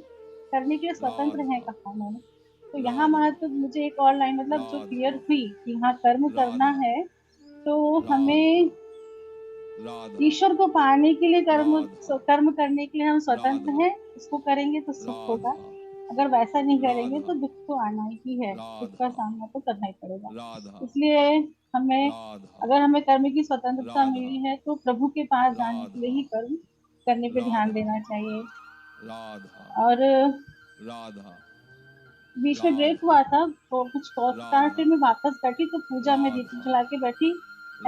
[SPEAKER 13] करने के लिए स्वतंत्र है कहा मैंने। तो यहाँ महत्व मुझे एक और लाइन मतलब जो क्लियर हुई कि यहाँ कर्म करना है, तो हमें ईश्वर को पाने के लिए कर्म करने के लिए हम स्वतंत्र हैं। उसको करेंगे तो सुख होगा, अगर वैसा नहीं करेंगे तो दुख तो आना ही है, दुख का सामना तो करना ही पड़ेगा। इसलिए अगर हमें कर्म की स्वतंत्रता मिली है, तो प्रभु के पास जाने के लिए ही कर्म करने पे ध्यान देना चाहिए। और बीच में ब्रेक हुआ था तो कुछ कारण फिर मैं वापस बैठी, तो पूजा में दीप जला के बैठी,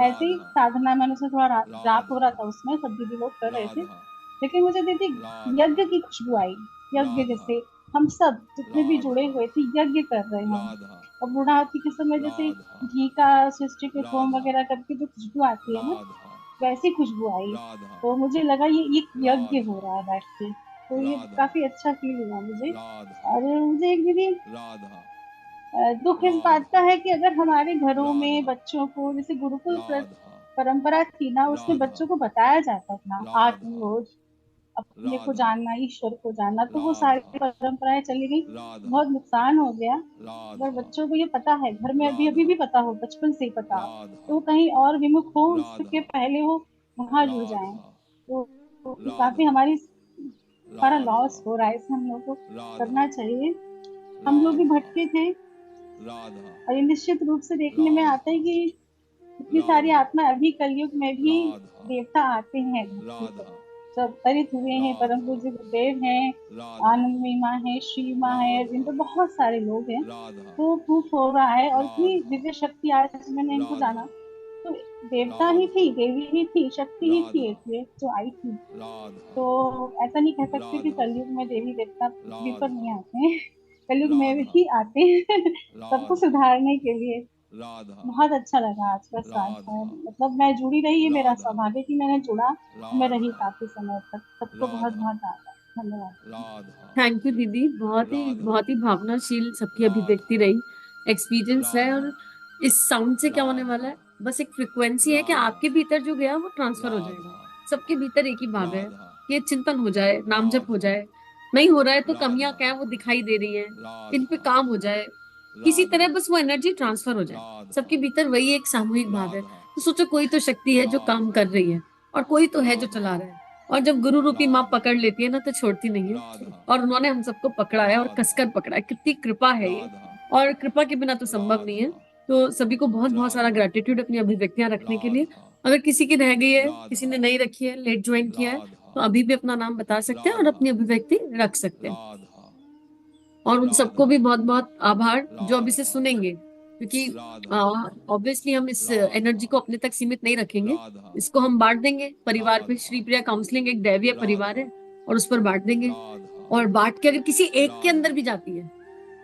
[SPEAKER 13] ऐसे ही साधना में से थोड़ा रात हो रहा था, उसमें सब दीदी लोग कर रहे थे, लेकिन मुझे दीदी यज्ञ की खुशबू आई। यज्ञ जैसे हम सब जितने भी जुड़े हुए थे यज्ञ कर रहे हैं, और बूढ़ावती के समय जैसे घी का सृष्टि पे होम वगैरह करके जो खुशबू आती है ना, वैसी खुशबू आई। तो मुझे लगा ये यज्ञ हो रहा है बैठ के, तो ये काफी अच्छा फील हुआ मुझे। और मुझे एक दीदी दुख इस बात का है कि अगर हमारे घरों में बच्चों को, जैसे गुरुकुल परंपरा थी ना, उसमें बच्चों को बताया जाता था आत्मबोध, अपने को जानना, ईश्वर को जानना, तो वो सारी परंपराएं चली गई, बहुत नुकसान हो गया। अगर बच्चों को ये पता है, घर में अभी भी पता हो, बचपन से ही पता हो, तो कहीं और विमुख हो उसके पहले वो वहां जुड़ जाए, तो काफी हमारा लॉस हो रहा है, इसे हम लोग को करना चाहिए। हम लोग भी भटके थे, और ये निश्चित रूप से देखने में आता है कि इतनी सारी आत्मा अभी कलयुग में भी देवता आते हैं, सब तरित हुए हैं, परम पूज्य गुरुदेव हैं, आनंदमयी माँ है, श्री माँ है, इनके बहुत सारे लोग हैं, तो प्रूफ हो रहा है। और इतनी दिव्य शक्ति आज मैंने इनको जाना, तो देवता ही थी, देवी ही थी, शक्ति ही थी एक जो आई थी। तो ऐसा नहीं कह सकते कि कलयुग में देवी देवता पृथ्वी पर नहीं आते हैं, कलयुग में भी आते हैं सबको सुधारने के लिए। बहुत अच्छा लगा आज का साथ, मतलब मैं जुड़ी रही, है मेरा सौभाग्य कि मैंने जुड़ा, मैं रही काफी समय तक। सबको बहुत बहुत धन्यवाद।
[SPEAKER 2] थैंक यू दीदी, बहुत ही भावनाशील सबकी अभिव्यक्ति रही, एक्सपीरियंस है। और इस साउंड से क्या होने वाला है, बस एक फ्रिक्वेंसी है कि आपके भीतर जो गया वो ट्रांसफर हो जाएगा। सबके भीतर एक ही भाव है, ये चिंतन हो जाए, नाम जप हो जाए, नहीं हो रहा है तो कमियां क्या है वो दिखाई दे रही है, इन पे काम हो जाए, किसी तरह बस वो एनर्जी ट्रांसफर हो जाए। सबके भीतर वही एक सामूहिक भाव है। तो सोचो कोई तो शक्ति है जो काम कर रही है और कोई तो है जो चला रहा है, और जब गुरु रूपी माँ पकड़ लेती है ना तो छोड़ती नहीं है। और उन्होंने हम सबको पकड़ा है और कसकर पकड़ा है। कितनी कृपा है ये, और कृपा के बिना तो संभव नहीं है। तो सभी को बहुत बहुत सारा ग्रेटिट्यूड अपनी अभिव्यक्तियां रखने के लिए। अगर किसी की रह गई है, किसी ने नहीं रखी है, लेट ज्वाइन किया है, तो अभी भी अपना नाम बता सकते हैं और अपनी अभिव्यक्ति रख सकते हैं। और उन सबको भी बहुत बहुत आभार जो अभी से सुनेंगे, क्योंकि ऑब्वियसली हम इस एनर्जी को अपने तक सीमित नहीं रखेंगे। इसको हम बांट देंगे परिवार पे। श्री प्रिया काउंसलिंग एक दैवीय परिवार है और उस पर बांट देंगे। और बांट के अगर किसी एक के अंदर भी जाती है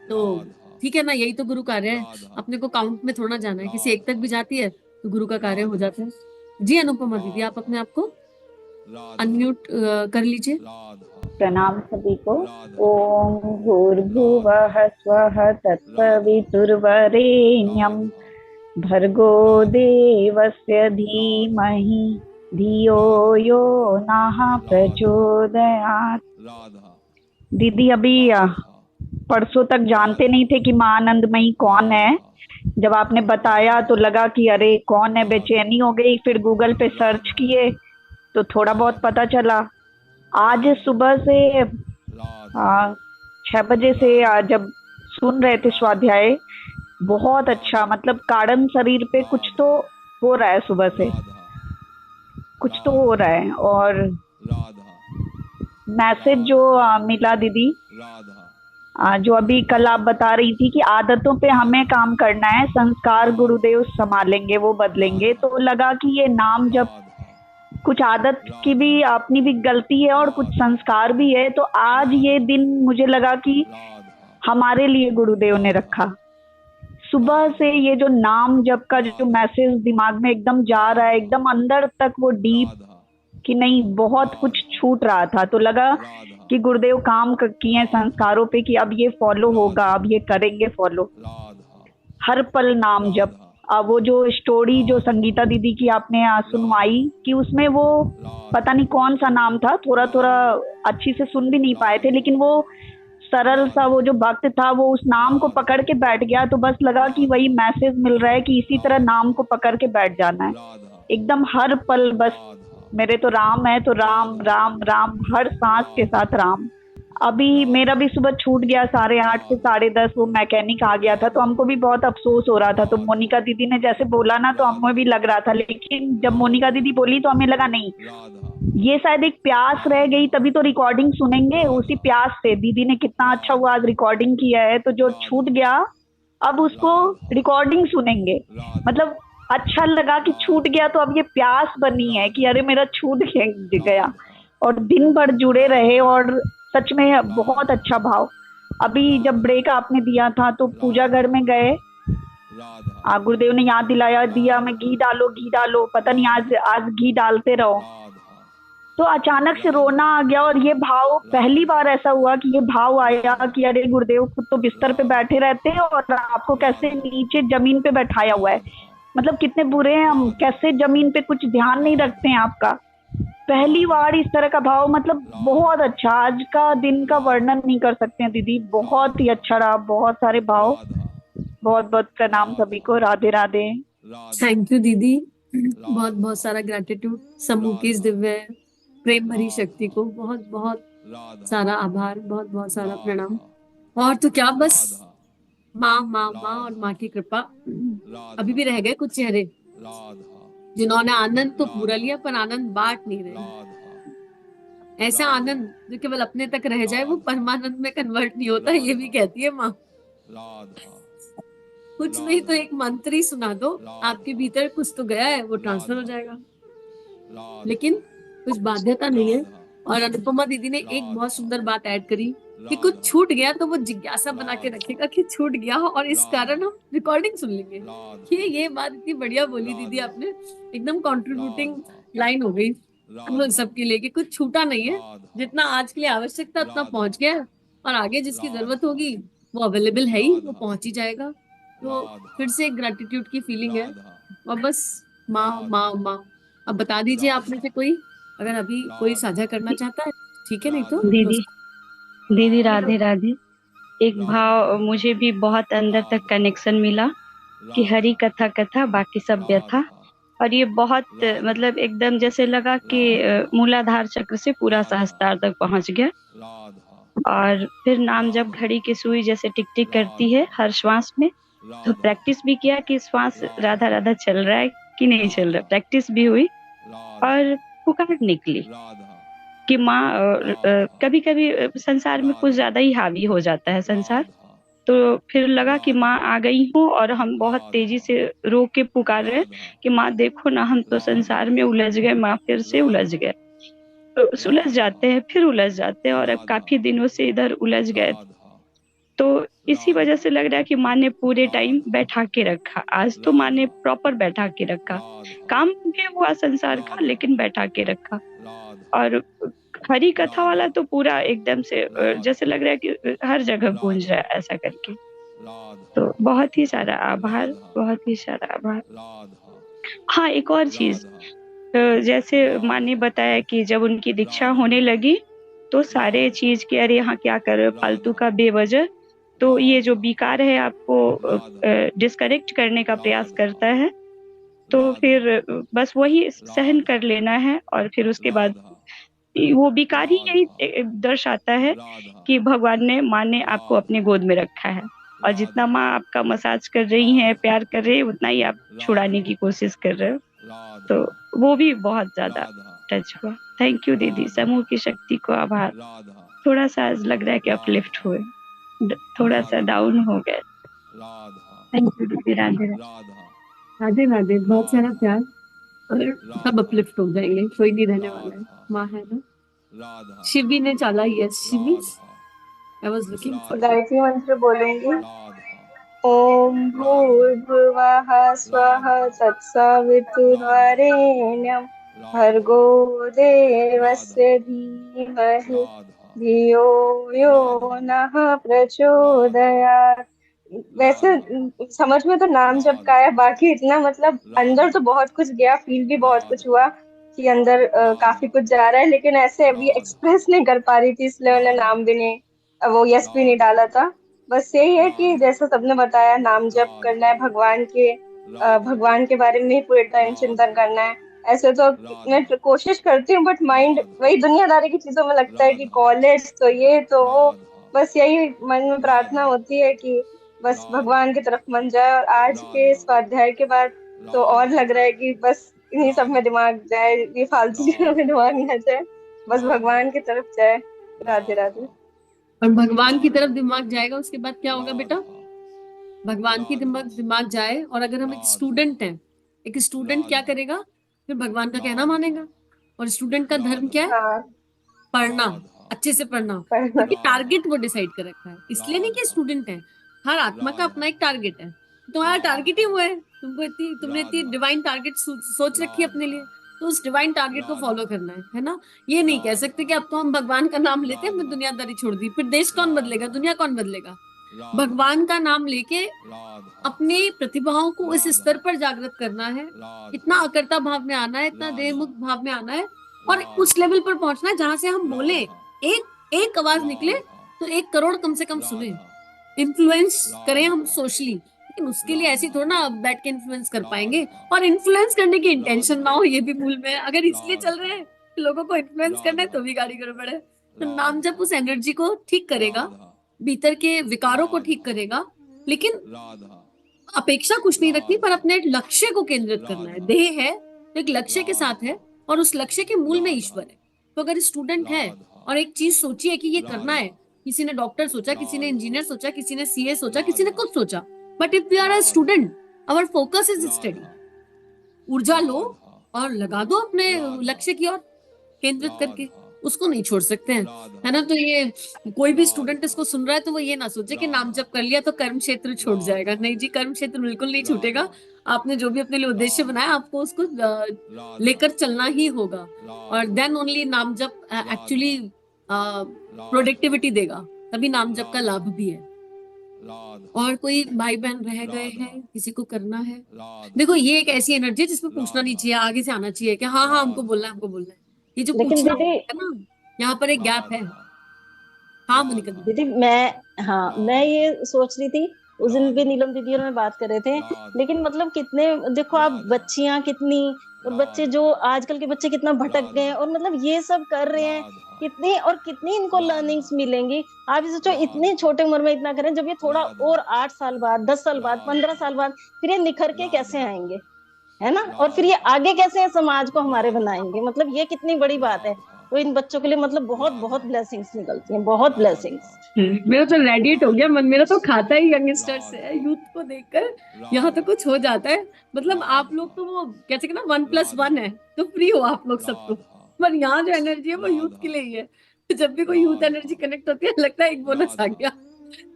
[SPEAKER 2] तो ठीक है ना, यही तो गुरु कार्य है। अपने को काउंट में थोड़ा जाना है, किसी एक तक भी जाती है तो गुरु का कार्य हो जाता है। जी अनुपमा दीदी, आप अपने आप को अनम्यूट कर लीजिए।
[SPEAKER 14] प्रणाम सभी को। ओम भूर्भुवः स्वः तत्सवितुर्वरेण्यं भर्गो देवस्य धीमहि धियो यो नः प्रचोदयात्। दीदी अभी परसों तक जानते नहीं थे कि माँ आनंदमयी कौन है। जब आपने बताया तो लगा कि अरे कौन है, बेचैनी हो गई। फिर गूगल पे सर्च किए तो थोड़ा बहुत पता चला। आज सुबह से 6 बजे से जब सुन रहे थे स्वाध्याय, बहुत अच्छा, मतलब कारण शरीर पे कुछ तो हो रहा है, सुबह से कुछ तो हो रहा है। और मैसेज जो मिला दीदी, जो अभी कल आप बता रही थी कि आदतों पे हमें काम करना है, संस्कार गुरुदेव संभालेंगे, वो बदलेंगे। तो लगा कि ये नाम जब कुछ आदत की भी अपनी भी गलती है और कुछ संस्कार भी है। तो आज ये दिन मुझे लगा कि हमारे लिए गुरुदेव ने रखा। सुबह से ये जो नाम जप का जो मैसेज दिमाग में एकदम जा रहा है, एकदम अंदर तक वो डीप, कि नहीं बहुत कुछ छूट रहा था। तो लगा कि गुरुदेव काम किए हैं संस्कारों पे कि अब ये फॉलो होगा, अब ये करेंगे फॉलो। हर पल नाम जप। अब वो जो स्टोरी जो संगीता दीदी की आपने सुनवाई कि उसमें वो पता नहीं कौन सा नाम था, थोड़ा थोड़ा अच्छी से सुन भी नहीं पाए थे, लेकिन वो सरल सा वो जो भक्त था वो उस नाम को पकड़ के बैठ गया। तो बस लगा कि वही मैसेज मिल रहा है कि इसी तरह नाम को पकड़ के बैठ जाना है एकदम हर पल। बस मेरे तो राम है तो राम राम राम, हर सांस के साथ राम। अभी मेरा भी सुबह छूट गया 8:30 से 10:30, वो मैकेनिक आ गया था तो हमको भी बहुत अफसोस हो रहा था। तो मोनिका दीदी ने जैसे बोला ना तो हमें भी लग रहा था, लेकिन जब मोनिका दीदी बोली तो हमें लगा नहीं, ये शायद एक प्यास रह गई, तभी तो रिकॉर्डिंग सुनेंगे उसी प्यास से। दीदी ने कितना अच्छा हुआ आज रिकॉर्डिंग किया है, तो जो छूट गया अब उसको रिकॉर्डिंग सुनेंगे। मतलब अच्छा लगा कि छूट गया, तो अब ये प्यास बनी है कि अरे मेरा छूट गया, और दिन भर जुड़े रहे। और सच में बहुत अच्छा भाव। अभी जब ब्रेक आपने दिया था तो पूजा घर में गए, गुरुदेव ने याद दिलाया, दिया में घी डालो घी डालो, पता नहीं आज घी डालते रहो। तो अचानक से रोना आ गया। और ये भाव पहली बार ऐसा हुआ कि ये भाव आया कि अरे गुरुदेव खुद तो बिस्तर पे बैठे रहते हैं और आपको कैसे नीचे जमीन पे बैठाया हुआ है। मतलब कितने बुरे हैं हम, कैसे जमीन पे कुछ ध्यान नहीं रखते हैं आपका। पहली बार इस तरह का भाव, मतलब बहुत अच्छा। आज का दिन का वर्णन नहीं कर सकते हैं दीदी, बहुत ही अच्छा रहा, बहुत सारे भाव। बहुत बहुत प्रणाम सभी को, राधे राधे।
[SPEAKER 2] थैंक यू दीदी, बहुत बहुत सारा ग्रेटिट्यूड समूह की इस दिव्य प्रेम भरी शक्ति को बहुत बहुत सारा आभार, बहुत बहुत सारा प्रणाम। और तो क्या, बस माँ माँ माँ और माँ की कृपा। अभी भी रह गए कुछ चेहरे जिन्होंने आनंद तो पूरा लिया पर आनंद बांट नहीं रहे। ऐसा आनंद जो केवल अपने तक रह जाए वो परमानंद में कन्वर्ट नहीं होता, ये भी कहती है माँ। कुछ नहीं तो एक मंत्र ही सुना दो, आपके भीतर कुछ तो गया है, वो ट्रांसफर हो जाएगा। लेकिन कुछ बाध्यता नहीं है। और अनुपमा दीदी ने एक बहुत सुंदर बात ऐड करी कि कुछ छूट गया तो वो जिज्ञासा बना के रखेगा कि छूट गया हो, और इस कारण हम रिकॉर्डिंग सुन लेंगे। ये बात इतनी बढ़िया बोली दीदी आपने, एकदम कंट्रीब्यूटिंग लाइन हो गई हम सबके लिए कि कुछ छूटा नहीं है। जितना आज के लिए आवश्यक था उतना पहुंच गया, और आगे जिसकी जरूरत होगी वो अवेलेबल है ही, वो पहुंच ही जाएगा। तो फिर से एक ग्रेटिट्यूड की फीलिंग है। और बस माँ माँ माँ। अब बता दीजिए आप में से कोई अगर अभी कोई साझा करना चाहता है, ठीक है, नहीं तो
[SPEAKER 15] दीदी राधे राधे।
[SPEAKER 14] एक भाव मुझे भी बहुत अंदर तक कनेक्शन मिला कि हरि कथा कथा बाकी सब व्यथा। और ये बहुत मतलब एकदम जैसे लगा कि मूलाधार चक्र से पूरा सहस्त्रार तक पहुंच गया। और फिर नाम जब घड़ी की सुई जैसे टिक टिक करती है हर श्वास में, तो प्रैक्टिस भी किया कि श्वास राधा राधा चल रहा है कि नहीं चल रहा, प्रैक्टिस भी हुई। और पुकार निकली कि माँ, कभी कभी संसार में कुछ ज्यादा ही हावी हो जाता है संसार, तो फिर लगा कि माँ आ गई हूँ और हम बहुत तेजी से रो के पुकार रहे कि माँ देखो ना, हम तो संसार में उलझ गए, माँ फिर से उलझ गए। तो सुलझ जाते हैं फिर उलझ जाते हैं, और अब काफी दिनों से इधर उलझ गए। तो इसी वजह से लग रहा है कि माँ ने पूरे टाइम बैठा के रखा, आज तो माँ ने प्रॉपर बैठा के रखा, काम भी हुआ संसार का लेकिन बैठा के रखा। और हरी कथा वाला तो पूरा एकदम से जैसे लग रहा है कि हर जगह गूंज रहा है ऐसा करके। तो बहुत ही सारा आभार, बहुत ही सारा आभार। हाँ, एक और चीज, जैसे माँ ने बताया कि जब उनकी दीक्षा होने लगी तो सारे चीज के अरे यहाँ क्या कर रहे हो फालतू का बेवजह, तो ये जो विकार है आपको डिस्कनेक्ट करने का प्रयास करता है, तो फिर बस वही सहन कर लेना है। और फिर उसके बाद वो विकार ही यही दर्शाता है कि भगवान ने, माँ ने आपको अपने गोद में रखा है, और जितना माँ आपका मसाज कर रही है, प्यार कर रही है, उतना ही आप छुड़ाने की कोशिश कर रहे हो। तो वो भी बहुत ज्यादा टच हुआ। थैंक यू दीदी, समूह की शक्ति को आभार। थोड़ा सा आज लग रहा है कि अपलिफ्ट हुए, थोड़ा सा डाउन हो गए। थैंक यू दीदी, राधे
[SPEAKER 2] राधे राधे। बहुत सारा प्यार और सब अपलिफ्ट हो जाएंगे, कोई नहीं रहने वाला है, माँ है ना। शिवी ने चाला, yes Shivi, I was looking for
[SPEAKER 10] Gayatri मंत्र बोलेंगे। ओम भूर्भुवः स्वः तत्सवितुर्वरेण्यं भर्गो देवस्य धीमहि धियो यो नः प्रचोदयात्। वैसे समझ में तो नाम जप का है, बाकी इतना मतलब अंदर तो बहुत कुछ गया, फील भी बहुत कुछ हुआ कि अंदर काफी कुछ जा रहा है, लेकिन ऐसे अभी एक्सप्रेस नहीं कर पा रही थी, इसलिए मैंने नाम भी नहीं, वो यस भी नहीं डाला था। बस यही है कि जैसा सबने बताया, नाम जप करना है, भगवान के बारे में ही पूरे टाइम चिंतन करना है। ऐसे तो मैं कोशिश करती हूँ, बट माइंड वही दुनियादारी की चीजों में लगता है कि कॉलेज तो ये तो वो, बस यही मन में प्रार्थना होती है कि बस भगवान की तरफ मन जाए। और आज के स्वाध्याय के बाद तो और लग रहा है कि बस इन्हीं सब में दिमाग जाए, ये फालतू चीजों में दिमाग ना जाए, बस भगवान की तरफ जाए। राधे राधे।
[SPEAKER 2] और भगवान की तरफ दिमाग जाएगा, उसके बाद क्या होगा बेटा? भगवान की दिमाग जाए, और अगर हम एक स्टूडेंट हैं, एक स्टूडेंट क्या करेगा? फिर भगवान का कहना मानेगा। और स्टूडेंट का धर्म क्या है? पढ़ना, अच्छे से पढ़ना, क्योंकि टारगेट वो डिसाइड कर रखा है। इसलिए नहीं कि स्टूडेंट है, हर आत्मा का अपना एक टारगेट है। तुम्हारा टारगेट ही वो है, तुमने इतनी डिवाइन टारगेट सोच रखी है अपने लिए, तो उस डिवाइन टारगेट को फॉलो करना है ना। ये नहीं कह सकते कि अब तो हम भगवान का नाम लेते हैं, दुनियादारी छोड़ दी, फिर देश कौन बदलेगा, दुनिया कौन बदलेगा? भगवान का नाम लेके अपनी प्रतिभाओं को इस स्तर पर जागृत करना है, इतना अकर्ता भाव में आना है, इतना देहमुक्त भाव में आना है, और उस लेवल पर पहुंचना है जहां से हम बोले, एक आवाज निकले तो 1 करोड़ कम से कम सुने, इन्फ्लुएंस करें हम सोशली। लेकिन उसके लिए ऐसी थोड़ा ना बैठ के इन्फ्लुएंस कर पाएंगे, और इन्फ्लुएंस करने की इंटेंशन ना हो, ये भी भूल में। अगर इसलिए चल रहे हैं लोगों को इन्फ्लुएंस करना है, तो भी गाड़ी करो पड़े। तो नाम जब उस एनर्जी को ठीक करेगा, भीतर के विकारों को ठीक करेगा, लेकिन अपेक्षा कुछ नहीं रखनी, पर अपने लक्ष्य को केंद्रित करना है। देह है तो एक लक्ष्य के साथ है, और उस लक्ष्य के मूल में ईश्वर है। तो अगर स्टूडेंट है और एक चीज सोची है कि ये करना है, किसी ने डॉक्टर सोचा, किसी ने इंजीनियर सोचा, किसी ने सीए सोचा, किसी ने कुछ सोचा, but if we are a student, our focus is study. ऊर्जा लो और लगा दो अपने लक्ष्य की ओर केंद्रित करके, उसको नहीं छोड़ सकते हैं, है ना। तो ये कोई भी स्टूडेंट इसको सुन रहा है तो वो ये ना सोचे कि नाम जप कर लिया तो कर्म क्षेत्र छूट जाएगा। नहीं जी, कर्म क्षेत्र बिल्कुल नहीं छूटेगा। आपने जो भी अपने लिए उद्देश्य बनाया, आपको उसको लेकर चलना ही होगा, और देन ओनली नाम जप एक्चुअली प्रोडक्टिविटी देगा, तभी नाम जप का लाभ भी है। और कोई भाई बहन रह गए हैं, किसी को करना है? देखो, ये एक ऐसी एनर्जी है जिसमें पूछना नहीं चाहिए, आगे से आना चाहिए कि हाँ हाँ हमको बोलना है, हमको बोलना है। ये जो पूछना है ना, यहाँ पर एक गैप है। हाँ मोनिका दीदी।
[SPEAKER 11] दीदी मैं ये सोच रही थी, उस दिन भी नीलम दीदी और मैं बात कर रहे थे, लेकिन मतलब कितने देखो आप बच्चियां कितनी और बच्चे जो आजकल के बच्चे कितना भटक गए हैं और मतलब ये सब कर रहे हैं, कितनी और कितनी इनको लर्निंग्स मिलेंगी। आप ये सोचो इतनी छोटे उम्र में इतना करें, जब ये थोड़ा और 8 साल बाद 10 साल बाद 15 साल बाद फिर ये निखर के कैसे आएंगे, है ना, और फिर ये आगे कैसे समाज को हमारे बनाएंगे, मतलब ये कितनी बड़ी बात है। तो इन बच्चों के लिए मतलब बहुत बहुत ब्लेसिंग्स निकलती हैं, बहुत ब्लेसिंग्स।
[SPEAKER 2] मेरा तो रेडिएट हो गया मन, मेरा तो खाता ही यंगस्टर से है, यूथ को देखकर यहाँ तो कुछ हो जाता है। मतलब आप लोग तो वो कहते हैं ना 1+1 है, तो फ्री हो आप लोग सब तो, पर यहाँ जो एनर्जी है वो यूथ के लिए ही है। जब भी कोई यूथ एनर्जी कनेक्ट होती है लगता है एक बोनस आ गया,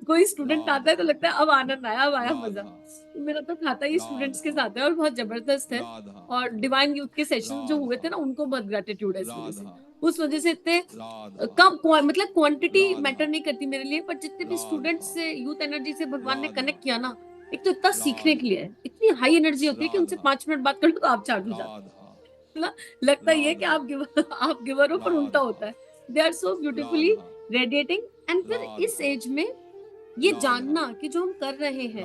[SPEAKER 2] कोई स्टूडेंट आता है तो लगता है अब आनंद आया, अब आया मजा। तो मेरा तो खाता ही स्टूडेंट्स के साथ है और बहुत जबरदस्त है। और डिवाइन यूथ के सेशन जो हुए थे ना, उनको बहुत ग्रेटिट्यूड है इस वजह से। उस वजह से इतने कम मतलब क्वांटिटी मैटर नहीं करती मेरे लिए, पर जितने भी स्टूडेंट्स से यूथ एनर्जी से भगवान ने कनेक्ट किया ना, एक तो इतना सीखने के लिए है, इतनी हाई एनर्जी होती है कि उनसे 5 मिनट बात कर लो तो आप चार्ज हो जाते हैं। लगता ही है कि आप गिवर हो, पर उल्टा होता है। They are so beautifully radiating. And फिर इस एज में ये जानना कि जो हम कर रहे हैं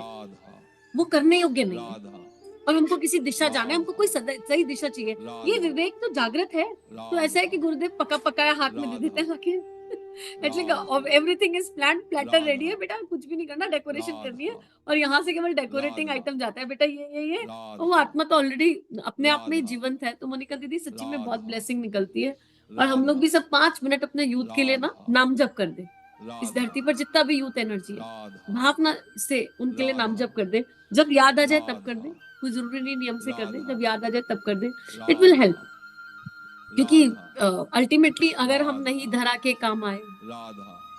[SPEAKER 2] वो करने योग्य नहीं है और हमको किसी दिशा जाना है, हमको कोई सही दिशा चाहिए, ये विवेक तो जागृत है। तो ऐसा है कि गुरुदेव पका पकाया हाथ में दे देते हैं आके, everything is plan, platter ready है बेटा, कुछ भी नहीं करना, डेकोरेशन करनी है और यहाँ से केवल डेकोरेटिंग आइटम जाता है बेटा, ये और वो आत्मा तो ऑलरेडी अपने आप में जीवंत है। तो मोनिका दीदी सच्ची में बहुत ब्लेसिंग निकलती है। और हम लोग भी सब 5 मिनट अपने यूथ के लिए ना नाम जप कर दे, इस धरती पर जितना भी यूथ एनर्जी है भावना से उनके लिए नाम जप कर दे। जब याद आ जाए तब कर दे, कोई जरूरी नहीं नियम से कर दे, जब याद आ जाए तब कर दे, इट विल हेल्प। क्योंकि अल्टीमेटली अगर हम नहीं धरा के काम आए,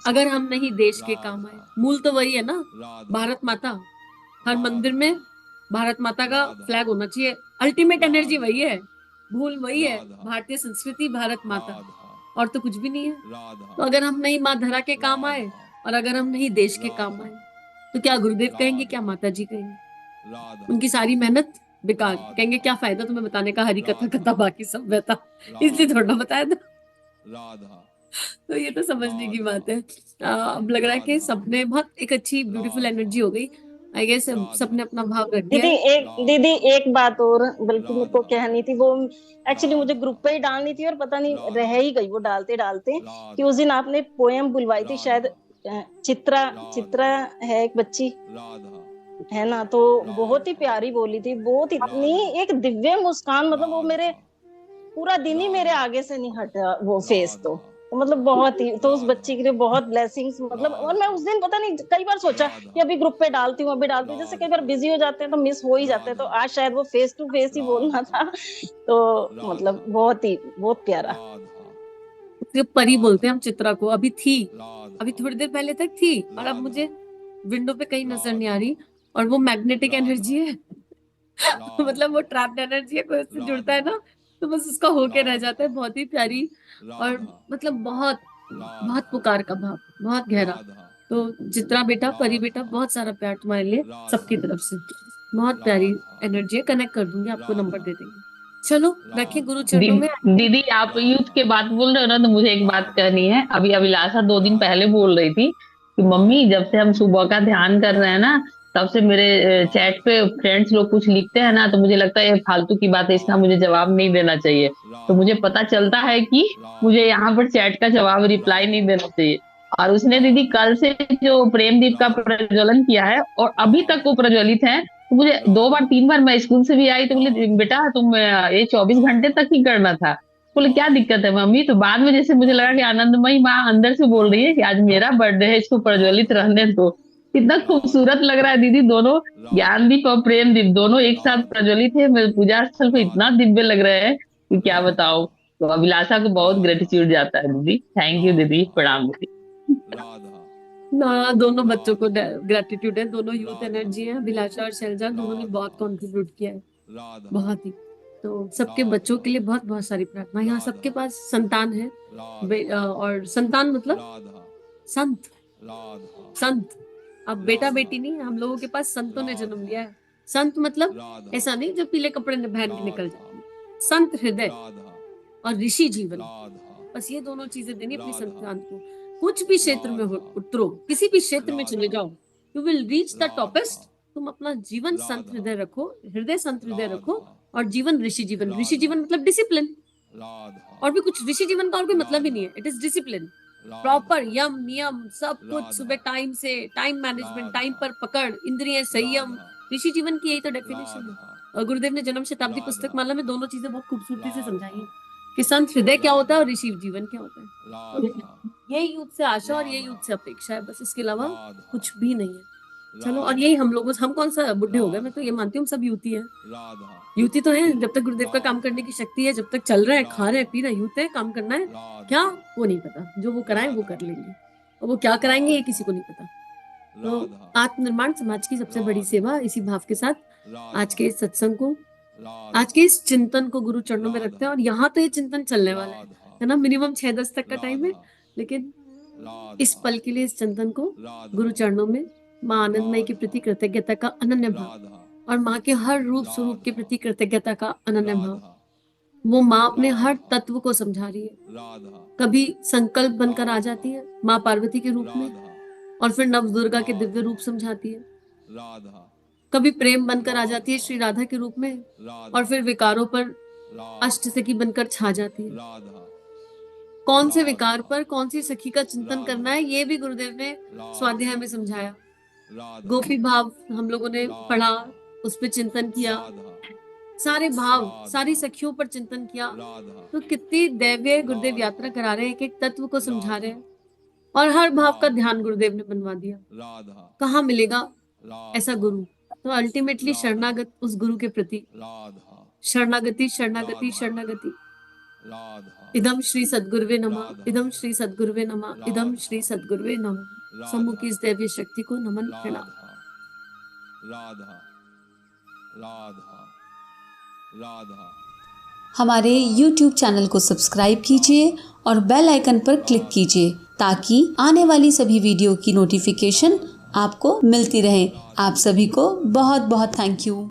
[SPEAKER 2] अगर हम नहीं देश के काम आए, मूल तो वही है ना, भारत माता, हर मंदिर में भारत माता का फ्लैग होना चाहिए, अल्टीमेट एनर्जी वही है, भूल वही है, भारतीय संस्कृति भारत माता, और तो कुछ भी नहीं है। तो अगर हम नहीं माँ धरा के काम आए और अगर हम नहीं देश के काम आए, तो क्या गुरुदेव कहेंगे, क्या माता जी कहेंगे, उनकी सारी मेहनत बेकार, कहेंगे क्या फायदा तुम्हें बताने का, हरी कथा कथा बाकी सब व्यथा, इसलिए थोड़ा बताया था। तो ये तो समझने की बात है। अब लग रहा है कि सबने बहुत एक अच्छी ब्यूटीफुल एनर्जी हो गई, आई गेस सबने अपना भाव रख दिया।
[SPEAKER 11] दीदी एक बात और बल्कि मेरे को कहनी थी, वो एक्चुअली मुझे ग्रुप पे ही डालनी थी और पता नहीं रह ही गई वो डालते डालते, कि उस दिन आपने पोएम बुलवाई थी शायद, चित्रा है एक बच्ची है ना, तो बहुत ही प्यारी बोली थी, बहुत इतनी एक दिव्य मुस्कान, मतलब वो मेरे पूरा दिन ही मेरे आगे से नहीं हटा वो फेस, तो मतलब बहुत ही, तो उस बच्ची के लिए बहुत ब्लेसिंग्स, मतलब। और मैं उस दिन पता नहीं कई बार सोचा कि अभी ग्रुप पे डालती हूँ, अभी डालती हूँ, जैसे कई बार बिजी हो जाते हैं तो मिस हो ही जाते हैं, तो आज शायद वो फेस टू फेस ही बोलना था, तो मतलब बहुत प्यारा।
[SPEAKER 2] परी बोलते हैं हम चित्रा को, अभी थी, अभी थोड़ी देर पहले तक थी और अब मुझे विंडो पे कहीं नजर नहीं आ रही, और वो मैग्नेटिक एनर्जी है मतलब वो ट्रैप्ड एनर्जी है, कोई उससे जुड़ता है ना तो बस उसका होके रह जाता है। बहुत ही प्यारी और मतलब बहुत बहुत पुकार का भाव, बहुत गहरा। तो चित्रा बेटा, परी बेटा, बहुत सारा प्यार तुम्हारे लिए सबकी तरफ से, बहुत प्यारी एनर्जी है। कनेक्ट कर दूंगी, आपको नंबर दे देंगे। चलो रखे गुरु चरणों में।
[SPEAKER 12] दीदी आप यूथ के बात बोल रहे हो ना, तो मुझे एक बात कहनी है। अभी अभिलाषा 2 दिन पहले बोल रही थी कि मम्मी जब से हम सुबह का ध्यान कर रहे हैं ना, तब से मेरे चैट पे फ्रेंड्स लोग कुछ लिखते हैं ना, तो मुझे लगता है ये फालतू की बात है, इसका मुझे जवाब नहीं देना चाहिए। तो मुझे पता चलता है कि मुझे यहाँ पर चैट का जवाब रिप्लाई नहीं देना चाहिए। और उसने दीदी कल से जो प्रेमदीप का प्रज्वलन किया है और अभी तक वो प्रज्वलित है, तो मुझे 2 बार 3 बार, मैं स्कूल से भी आई तो बोले बेटा तुम ये 24 घंटे तक ही करना था। बोले क्या दिक्कत है मम्मी? तो बाद में जैसे मुझे लगा कि आनंदमयी माँ अंदर से बोल रही है कि आज मेरा बर्थडे है, इसको प्रज्वलित रहने दो। इतना खूबसूरत लग रहा है दीदी, दोनों ज्ञानदीप और प्रेमदीप दोनों एक साथ प्रज्वलित है मेरे पूजा स्थल पे, इतना दिव्य लग रहे हैं कि क्या बताओ। तो अभिलाषा को बहुत ग्रेटिट्यूड जाता है दीदी, थैंक यू दीदी, प्रणाम दीदी।
[SPEAKER 2] ना दोनों बच्चों को ग्रेटिट्यूड है, दोनों यूथ एनर्जी है, अभिलाषा और शैलजा दोनों ने बहुत कंट्रीब्यूट किया है, बहुत ही। तो सबके बच्चों के लिए बहुत बहुत सारी प्रार्थना। यहाँ सबके पास संतान है, और संतान मतलब संत, संत। अब बेटा बेटी नहीं, हम लोगों के पास संतों ने जन्म लिया है। संत मतलब ऐसा नहीं जो पीले कपड़े पहन के निकल जाते, संत हृदय और ऋषि जीवन, बस ये दोनों चीजें देनी अपनी संतान को। कुछ भी क्षेत्र में उतरो, किसी भी क्षेत्र में चले जाओ, you will reach the toppest. तुम अपना जीवन संत हृदय रखो, हृदय संत हृदय रखो, और जीवन ऋषि जीवन। ऋषि जीवन मतलब डिसिप्लिन, और भी कुछ ऋषि जीवन का और कोई मतलब ही नहीं है। इट इज डिसिप्लिन, प्रॉपर यम नियम सब कुछ, सुबह टाइम से, टाइम मैनेजमेंट, टाइम पर पकड़, इंद्रिय संयम। ऋषि जीवन की यही तो डेफिनेशन है। और गुरुदेव ने जन्म शताब्दी पुस्तक माला में दोनों चीजें बहुत खूबसूरती से समझाई है कि संत हृदय क्या होता है और ऋषि जीवन क्या होता है। यही यूथ से आशा और यही यूथ से अपेक्षा है, बस इसके अलावा कुछ भी नहीं है। चलो, और यही हम लोगों, हम कौन सा बुढ़े हो गए, मैं तो ये मानती हूँ सब यूथ ही है। यूथ ही तो है, जब तक गुरुदेव का काम करने की शक्ति है, जब तक चल रहा है, खा रहे हैं, पी रहे हैं, यूथ है, काम करना है। क्या वो नहीं पता, जो वो कराएं वो कर लेंगे, और वो क्या कराएंगे ये किसी को नहीं पता। तो आत्मनिर्माण समाज की सबसे बड़ी सेवा, इसी भाव के साथ आज के इस सत्संग को, आज के इस चिंतन को गुरु चरणों में रखते हैं। और यहाँ तो ये चिंतन चलने वाला है ना, मिनिमम 6-10 तक का टाइम है, लेकिन इस पल के लिए इस चिंतन को गुरु चरणों में माँ आनंदमयी के प्रति कृतज्ञता का अनन्य भाव, और माँ के हर रूप स्वरूप के प्रति कृतज्ञता का अनन्य भाव। वो माँ अपने हर तत्व को समझा रही है। कभी संकल्प बनकर आ जाती है माँ पार्वती के रूप में, और फिर नव दुर्गा के दिव्य रूप समझाती है। कभी प्रेम बनकर आ जाती है श्री राधा के रूप में, और फिर विकारों पर अष्टसखी बनकर छा जाती है। कौन से विकार पर कौन सी सखी का चिंतन करना है, ये भी गुरुदेव ने स्वाध्याय में समझाया। गोपी भाव हम लोगों ने पढ़ा, उस पर चिंतन किया, सारे भाव, सारी सखियों पर चिंतन किया। तो कितनी दैवीय गुरुदेव यात्रा करा रहे हैं, एक एक तत्व को समझा रहे हैं, और हर भाव का ध्यान गुरुदेव ने बनवा दिया। कहाँ मिलेगा ऐसा गुरु? तो अल्टीमेटली शरणागत उस गुरु के प्रति, शरणागति शरणागति शरणागति। इदम श्री सद्गुरुवे नमः, इदम श्री सद्गुरुवे नमः, इदम श्री सद्गुरुवे नमः। सम्मुख की इस दैवीय शक्ति को नमन प्रणाम।
[SPEAKER 1] राधा राधा राधा।
[SPEAKER 15] हमारे YouTube चैनल को सब्सक्राइब कीजिए और बेल आइकन पर क्लिक कीजिए ताकि आने वाली सभी वीडियो की नोटिफिकेशन आपको मिलती रहे। आप सभी को बहुत बहुत थैंक यू।